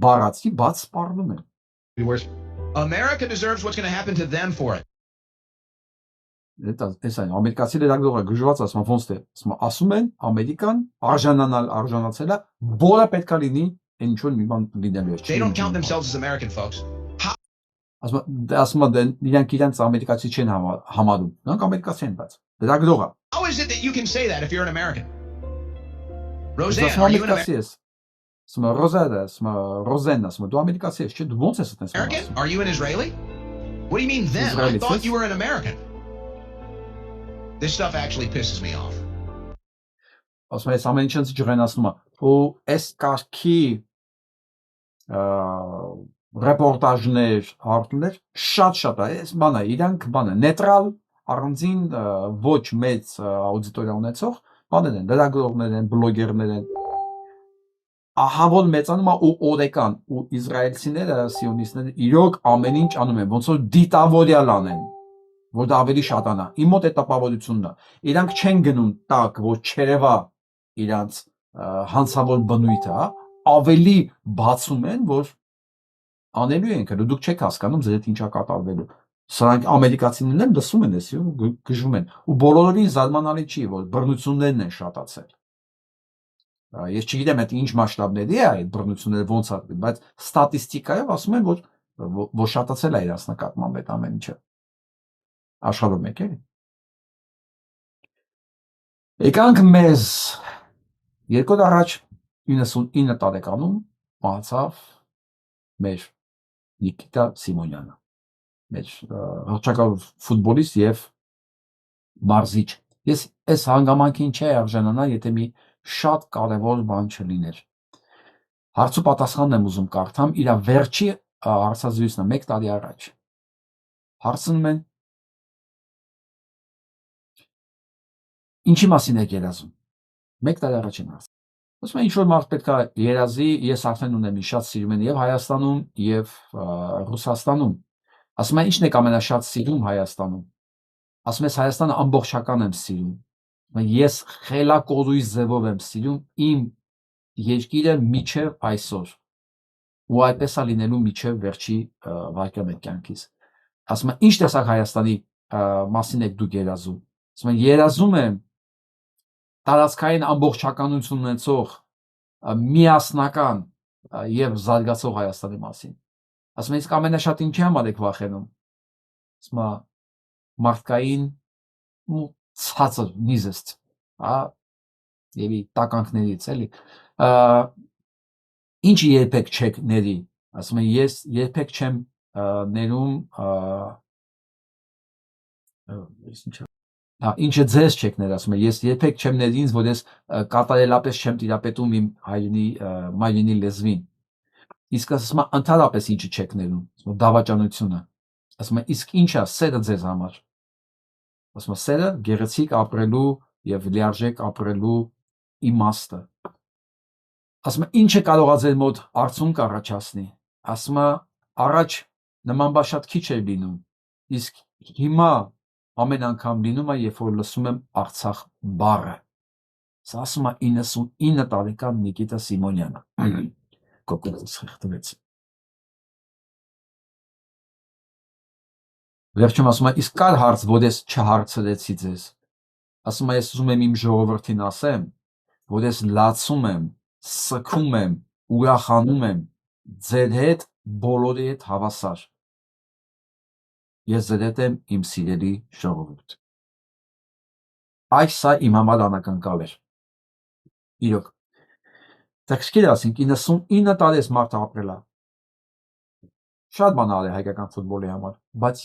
Բառացի բաց սպառնում են։ America deserves what's going to happen to them for it. Այս այն ամերիկացի լրագրողը գժված ասում ոնց թե ասում են Ամերիկան արժանացել է, որը պետք է լինի այն ինչ որ մի բան լինելու է։ They don't count themselves as American folks. Ասում են իրանք իրենց ամերիկացի չեն համարում։ Նրանք ամերիկացի են, բայց լրագրողը։ How is it that you can say that if you're an American? Roseanne, are you an American? Ռոզեն ասում դու ամերիկացի ես, չէ՞, դու ոնց ես այդպես ասում։ Are you an Israeli? What do you mean then? I thought you were an American. This stuff actually pisses me off. Ասում ես ամեն ինչից ջղենացնում է։ Ու այս կարգի ռեպորտաժներ, հաղորդումներ շատ է, այս բանը, իրանք բանը, նեյտրալ, առանձին ոչ մեծ աուդիտորիա ունեցող բաներ են, լրագրողներ են, բլոգերներ են։ Ահա որ մեծանում է ու օրեկան ու իսրայելցիները, սիոնիստները իրոք ամեն ինչ անում են, ոնց որ դիտավորյալ անեն, որ դա ավելի շատանա։ Իմ մոտ այդ տպավորությունն է։ Իրանք չեն գնում տակ, որ չերևա իրանց հանցավոր բնույթը, ավելի բացում են, որ անելու են, că դուք չեք հասկանում ձեր հետ ինչա կատարվելու։ Սրանք ամերիկացիներն են լսում են էս ու գժվում են։ Ու բոլորովին զարմանալի չի, որ բռնություններն են շատացել։ Ես չգիտեմ այդ ինչ մասշտաբների է այդ բռնությունները ոնց է, բայց ստատիստիկայով ասում են, որ շատացել է իրաց նկատմամբ այդ ամեն ինչը։ Աշխարհում եք էլի։ Եկանք մեզ 2 օր առաջ 99 տարեկանում մահացավ մեր Նիկիտա Սիմոնյանը, մեր հռչակավոր ֆուտբոլիստ եւ մարզիչ։ Ես այս հանգամանքին չէի արժանանա, եթե մի շատ կարևոր բան չլիներ։ Հարց ու պատասխանն եմ ուզում կարդամ իր վերջի հարցազրույցն 1 տարի առաջ։ Հարցնում են. Ինչի մասին եք երազում։ 1 տարի առաջ են հարցնում։ Ասում են ինչ որ մարդ պետք է երազի, ես արդեն ունեմ, շատ սիրում են եւ Հայաստանում եւ Ռուսաստանում։ Ասում են ինչն եք ամենաշատ սիրում Հայաստանում։ Ասում ես Հայաստանը ամբողջական եմ սիրում։ Ես խելակորույս ձևով եմ սիրում իմ երկիրը միջև այսօր ու այդպես է լինելու միջև վերջի վայրկյանը կյանքիս։ Ասում եմ ինչ տեսակ Հայաստանի մասին եք դուք երազում։ Ասում եմ երազում եմ տարածքային ամբողջականություն ունեցող միասնական եւ զարգացող Հայաստանի մասին։ Ասում եմ, իսկ ամենաշատ ինչի համար եք վախենում։ Ասում եմ, մարդկային ցածր նիզեստ, եւ տականքներից էլի։ Ինչ երբեք չեք ների, ասում եմ, ես երբեք չեմ ներում ինչը ձեզ չեք ներ, ասում եմ, ես երբեք չեմ ների ինձ, որ ես կատարելապես չեմ տիրապետում իմ մայրենի լեզվին։ Իսկ ասում եմ, ընդհանրապես ինչը չեք ներում, ասում եմ, դավաճանությունը։ Ասում եմ, իսկ ինչա սերը ձեզ համար։ Ասում եմ, սերը գեղեցիկ ապրելու եւ լիարժեք ապրելու իմաստը։ Ասում եմ, ինչը կարող է ձեր մոտ արդյունք առաջացնի։ Ասում եմ, առաջ նման բան շատ քիչ էր լինում, իսկ հիմա ամեն անգամ լինում է, երբ որ լսում եմ Արցախ բառը։ Սա ասում է 99 տարեկան Նիկիտա Սիմոնյանը։ Կոկորդս խեղդվեց։ Վերջում ասում է, իսկ կար հարց, որ ես չհարցրեցի ձեզ։ Ասում է, ես ուզում եմ իմ ժողովրդին ասեմ, որ ես լացում եմ, սգում եմ, ուրախանում եմ ձեր հետ, բոլորի հետ հավասար։ Ես ձեր հետ եմ, իմ սիրելի ժողովուրդ։ Այս սա իմ համար անակնկալ էր։ Իրոք։ Դեպքեր ասենք 99 տարի ես մարդ ապրել է։ Շատ բան արել հայկական ֆուտբոլի համար, բայց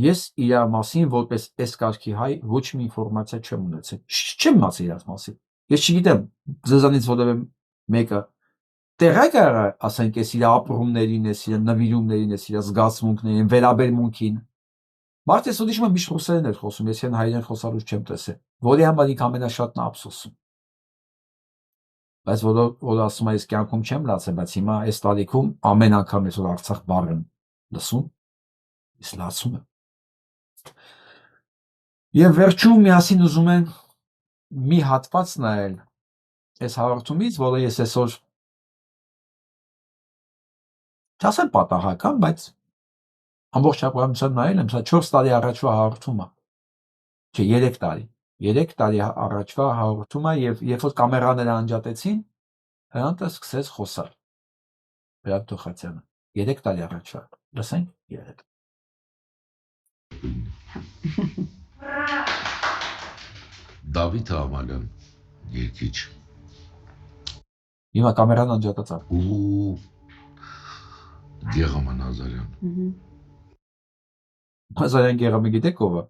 ես իր մասին որպես այս կարգի հայ ոչ մի ինֆորմացիա չեմ ունեցել։ Չեմ իմացել իր մասին։ Ես չգիտեմ, ձեզանից որևէ մեկը տեղակ է, ասենք, ես իր ապրումներին, ես իր նվիրումներին, ես իր զգացմունքներին, վերաբերմունքին։ Մարդ ես ուրիշ միշտ ռուսերեն էր խոսում, ես իրեն հայերեն խոսալուց չեմ տեսել, որի համար ինք ամենաշատն է ափսոսում։ Բայց որ ասում է, ես կյանքում չեմ լացել, բայց հիմա այս տարիքում ամեն անգամ ես որ Արցախ բառն լսում, ես լացում եմ։ Եվ վերջում միասին ուզում են մի հատված նայել այս հաղորդումից, որը ես այսօր չասեմ պատահական, բայց ամբողջությամբ նայել եմ, սա 4 տարի առաջվա հաղորդումը, չէ 3 տարի, 3 տարի առաջվա հաղորդումը եւ երբ որ կամերաները անջատեցին, Հրանտը սկսեց խոսալ։ Հրանտ Թոխացյանը 3 տարի առաջվա, լսենք 3։ Դավիթ Ամալյան, երկիչ։ Հիմա կամերան անջատած է։ Ու Գեղաման Ազարյան։ Ազարյան Գեղամը գիտեք ով է։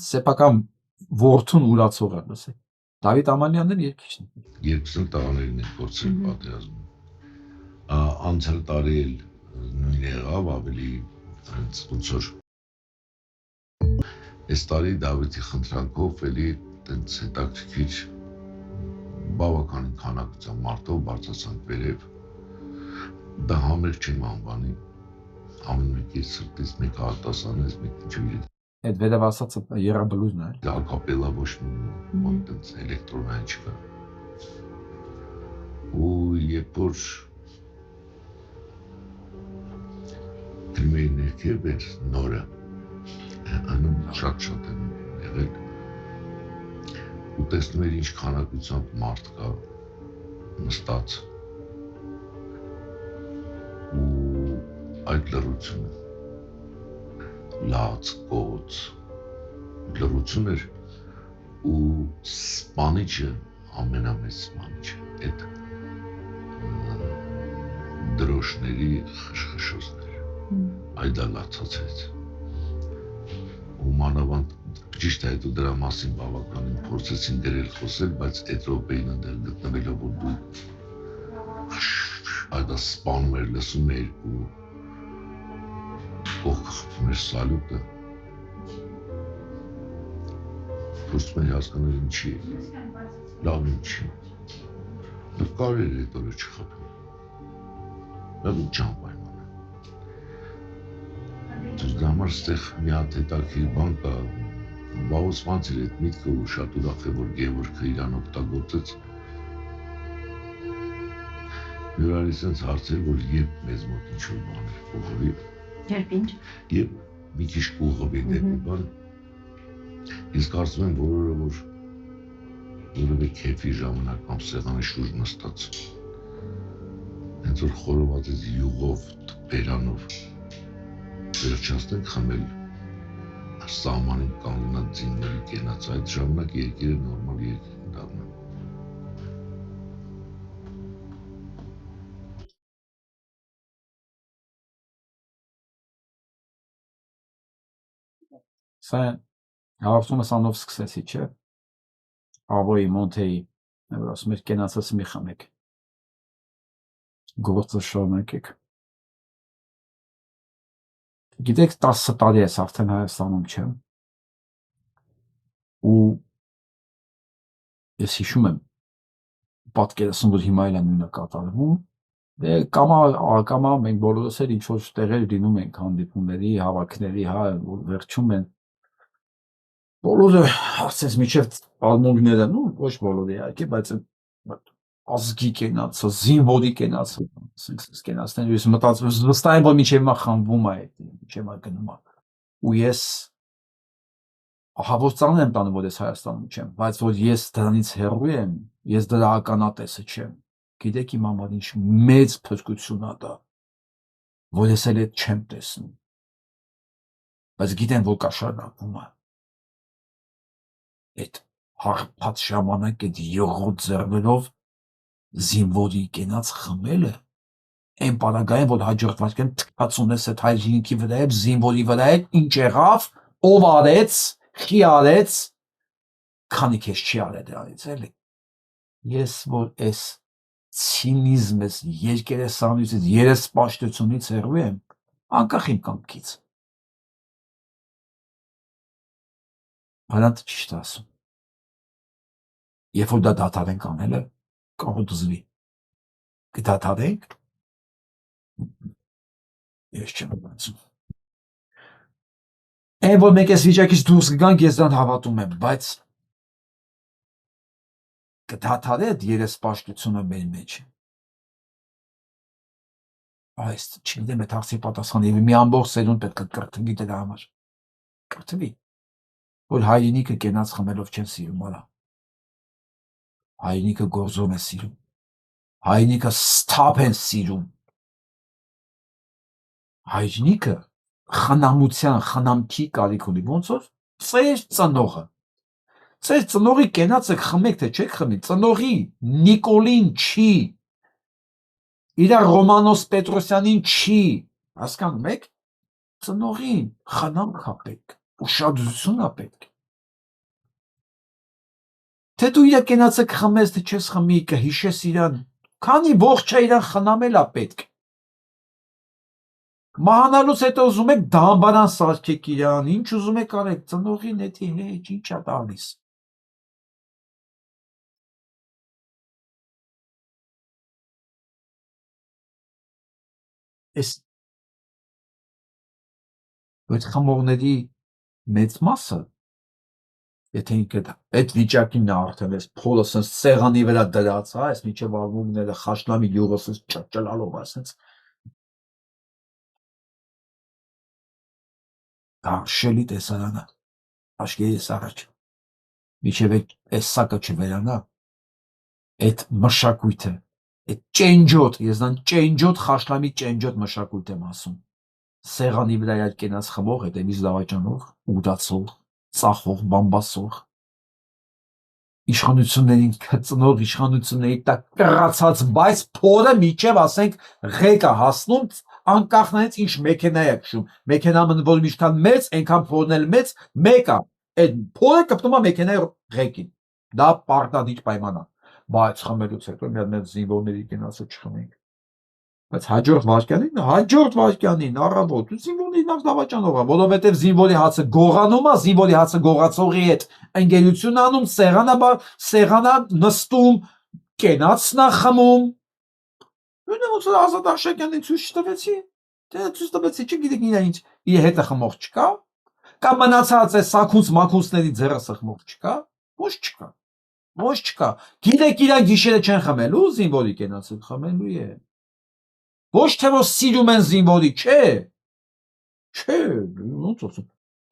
Սեփական որդուն ուրացող է, լսեք։ Դավիթ Ամանյանն էլ երկիչն է։ Երկուսն տղաներին են փորձել պատերազմում։ Անցյալ տարի էլ նույնը եղավ, ավելի ոնց որ այս տարի Դավիթի խնդրանքով էլի տենց հետաքրքիր բավականին քանակությամբ մարդով բարձրացանք վերև։ Դա համեր չեմ անվանի, ամեն մեկի սրտից մեկ արտասան ես, մեկ ինչ-որ Այդ վերև ասածը երաբլուզն է։ Դա կապելա ոչ մի տենց էլեկտրոնային չկա։ Ու երբ որ դիմեի ներքև էր նորը, անում շատ են եղել, ու տեսնում էր ինչ քանակությամբ մարդ կա նստած, ու այդ լռությունը, լաց, կոց, լռություն էր ու սպանիչը ամենամեծ սպանիչը, այդ դրոշների խշխշոցներ, այդ լացացեց ու մանավանդ ճիշտ է հետո դրա մասին բավականին փորձեցին գրել խոսել, բայց այդ րոպեին ընդեր գտնվելով որ դու այդ սպանում էր, լսում էր ու կողքը խփում էր սալյուտը, փորձում էր հասկանալ ինչի է, լավ ինչի, լավ կարել էր այդ օրը չխփում, լավ ինչ անպայման է, դրա համար ստեղ մի հատ հետաքրքիր բան կա, Բաղոսմանց էր այդ միտքը ու շատ ուրախ է, որ Գևորգը իրան օգտագործեց, մի օր արի սենց հարցեր, որ երբ մեզ մոտ ինչ-որ բան էր փոխվի, Երբ ինչ։ Եվ մի քիչ կուղղվի դեպի բան, ես կարծում եմ որորը, որ որևէ քեֆի ժամանակ կամ սեղանի շուրջ նստած հենց որ խորոված ես յուղով, բերանով վերջացնենք խմել սահմանին կանգնած ձինների կենաց այդ ժամանակ երկիրը նորմալ երկիր դառնա Սա հաղորդումը սանով սկսեցի, չէ։ Ավոյի Մոնթեի, ասում էր կենացած մի խմեք։ Գործը շարունակեք։ Գիտեք 10 տարի ես արդեն Հայաստանում չեմ։ Ու ես հիշում եմ պատկերացնում, որ հիմա էլ նույնը կատարվում։ Դե կամա մենք բոլորս էլ ինչ որ տեղեր լինում ենք հանդիպումների, հավաքների, հա, որ վերջում են բոլորը ասես միջև ալմունգները, նո ոչ բոլորը իհարկե, բայց ազգի կենացը, զինվորի կենացը, ասենք կենացներ, ես մտածում եմ, վստահ եմ, որ միջև հիմա խմբվում է, միջև հիմա գնում է։ Ու ես ահա որ ծանր եմ տանում, որ ես Հայաստանում չեմ, բայց որ ես դրանից հեռու եմ, ես դրա ականատեսը չեմ։ Գիտեք իմ համար ինչ մեծ փրկություն է դա, որ ես էլ այդ չեմ տեսնում։ Բայց գիտեմ, որ կա շարունակվում է։ Այդ հարբած ժամանակ այդ յուղոտ ձեռներով զինվորի կենաց խմելը, այն պարագային, որ հաջորդ վարկեն թքած ունես այդ հայրենիքի վրա է, զինվորի վրա է, ինչ եղավ, ով արեց, խի արեց, քանի քեզ չի արել դրանից, էլի։ Ես որ այս ցինիզմից, երկերեսանությունից, երեսպաշտությունից հեռու եմ, անկախ իմ կամքից։ Բանանտ ճիշտ ասում։ Երբ որ դա դադարենք անելը, կարող դզվի։ Կդադարենք, ես չեմ մտածում։ Այն որ մենք այս վիճակից դուրս կգանք, ես դրան հավատում եմ, բայց կդադարի այդ երեսպաշտությունը մեր մեջ։ Այս չգիտեմ այդ հարցի պատասխանը, եւ մի ամբողջ սերունդ պետք է կրթվի դրա համար։ Կրթվի, որ հայրենիքը կենաց խմելով չեն սիրում, արա։ Հայրենիքը գործում է սիրում։ Հայրենիքը ստապ են սիրում։ Հայրենիքը խնամության, խնամքի կարիք ունի, ոնց որ ծեր ծնողը։ Ծեր ծնողի կենացը խմեք, թե չեք խմի, ծնողի Նիկոլին չի, իր Ռոմանոս Պետրոսյանին չի, հասկանում եք, ծնողին խնամք է պետք, ուշադրություն է պետք։ Թե դու իր կենացը կխմես, թե չես խմի, կհիշես իրան, քանի ողջ է իրան խնամել է պետք։ Մահանալուց հետո ուզում եք դամբարան սարքեք իրան, ինչ ուզում եք արեք, ծնողին հետի հետ, ինչ է տալիս։ Այդ խմողների մեծ մասը, եթե ինքը այդ վիճակին նա արդեն ես փոլը սենց սեղանի վրա դրած, հա, այս միջև ալբոմները խաշլամի յուղը սենց ճլալով, ասենց Շելի տեսարանը, աշկերիս առաջ, միջև այս սակը չվերանա, այդ մշակույթը, այդ ճենջոտ, ես դան ճենջոտ, խաշլամի ճենջոտ մշակույթ եմ ասում, սեղանի վրա այդ կենաց խմող, հետևից դավաճանող, ուդացող, ծախող, բամբասող, իշխանություններին կծնող, իշխանությունների տակ կռացած, բայց փորը միջև ասենք ղեկը հասնում, անկախնայից ինչ մեքենա է քշում, մեքենա որ ինչքան մեծ, այնքան փորն էլ մեծ, մեկը, այդ փորը կպտում է մեքենայի ղեկին, դա պարտադիր պայման է, բայց խմելուց հետո մի հատ մեծ զինվորների կենացը չխմենք, բայց հաջորդ վարկյանին, առավոտ, զինվորների նախ դավաճանող է, որովհետև զինվորի հացը գողանում է, զինվորի հացը գողացողի հետ ընկերություն անում, սեղանա նստում, կենացն է խմում, նույնը ոնց որ Ազատ Արշակյանին ցույց չտվեցի, դե ցույց տվեցի, չգիտեք իր հետը խմող չկա, կամ մնացած է սաքունց մաքունցների ձեռը սխմող չկա, ոչ չկա, գիտեք իրանք գիշերը չեն խմելու, զինվորի կենացը խմելու է, ոչ թե որ սիրում են զինվորի, չէ, ոնց ասում,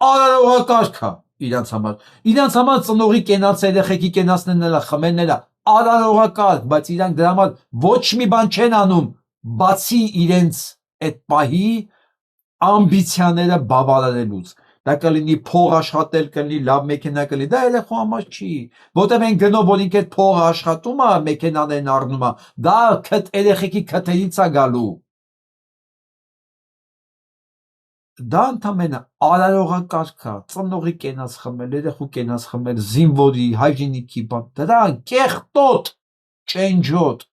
արարողակարգ է, Իրանց համար ծնողի կենաց երեխեքի կենացնելն էլա, խմելն էլա արարողակարգ, բայց իրանք դրա համար ոչ մի բան չեն անում, բացի իրենց այդ պահի ամբիցիաները բավարարելուց։ Դա կլինի փող աշխատել, կլինի լավ մեքենա կլինի, դա երեխու համար չի, որտեղ են գնով, որ ինքը այդ փողը աշխատում է, մեքենաներն առնում է, դա երեխեքի քթերից է գալու։ Դա ընդամենը արարողակարգ է, ծնողի կենաց խմել, երեխու կենաց խմել, զինվորի, հայրենիքի բան, դրա կեղտոտ, ճենջոտ,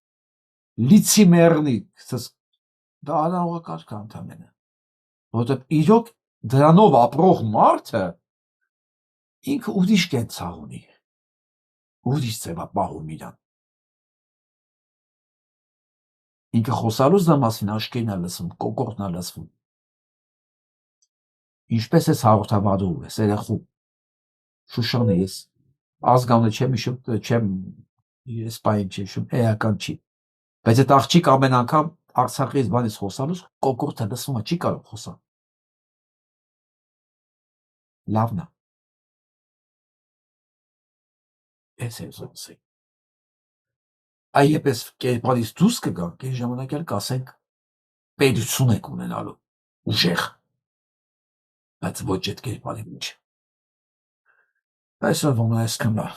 լիցիմեռնի, դա արարողակարգ է ընդամենը, որտեղ իրոք դրանով ապրող մարդը ինքը ուրիշ կենցաղ ունի, ուրիշ ձևապահում իրան։ Ինքը խոսալուց դա մասին աշկերն է լսվում, կոկորդն է լսվում։ Ինչպես ես հաղորդավարում ես, երեխու, Շուշանը ես, ազգանունը չեմ, ես պային չի շում, էական չի, բայց այդ աղջիկ ամեն անգամ Արցախից բանից խոսալուց կոկորդը լսվում է, չի կարող խոսալ։ Լավն է։ Ես եմ զոնսի։ Այ եպես կերպարից դուս կգանք, այս ժամանակ էլ կասենք պետություն եք ունենալու, ուժեղ, բայց ոչ այդ կերպարի մեջ։ Այսօր ոմն այսքան բա։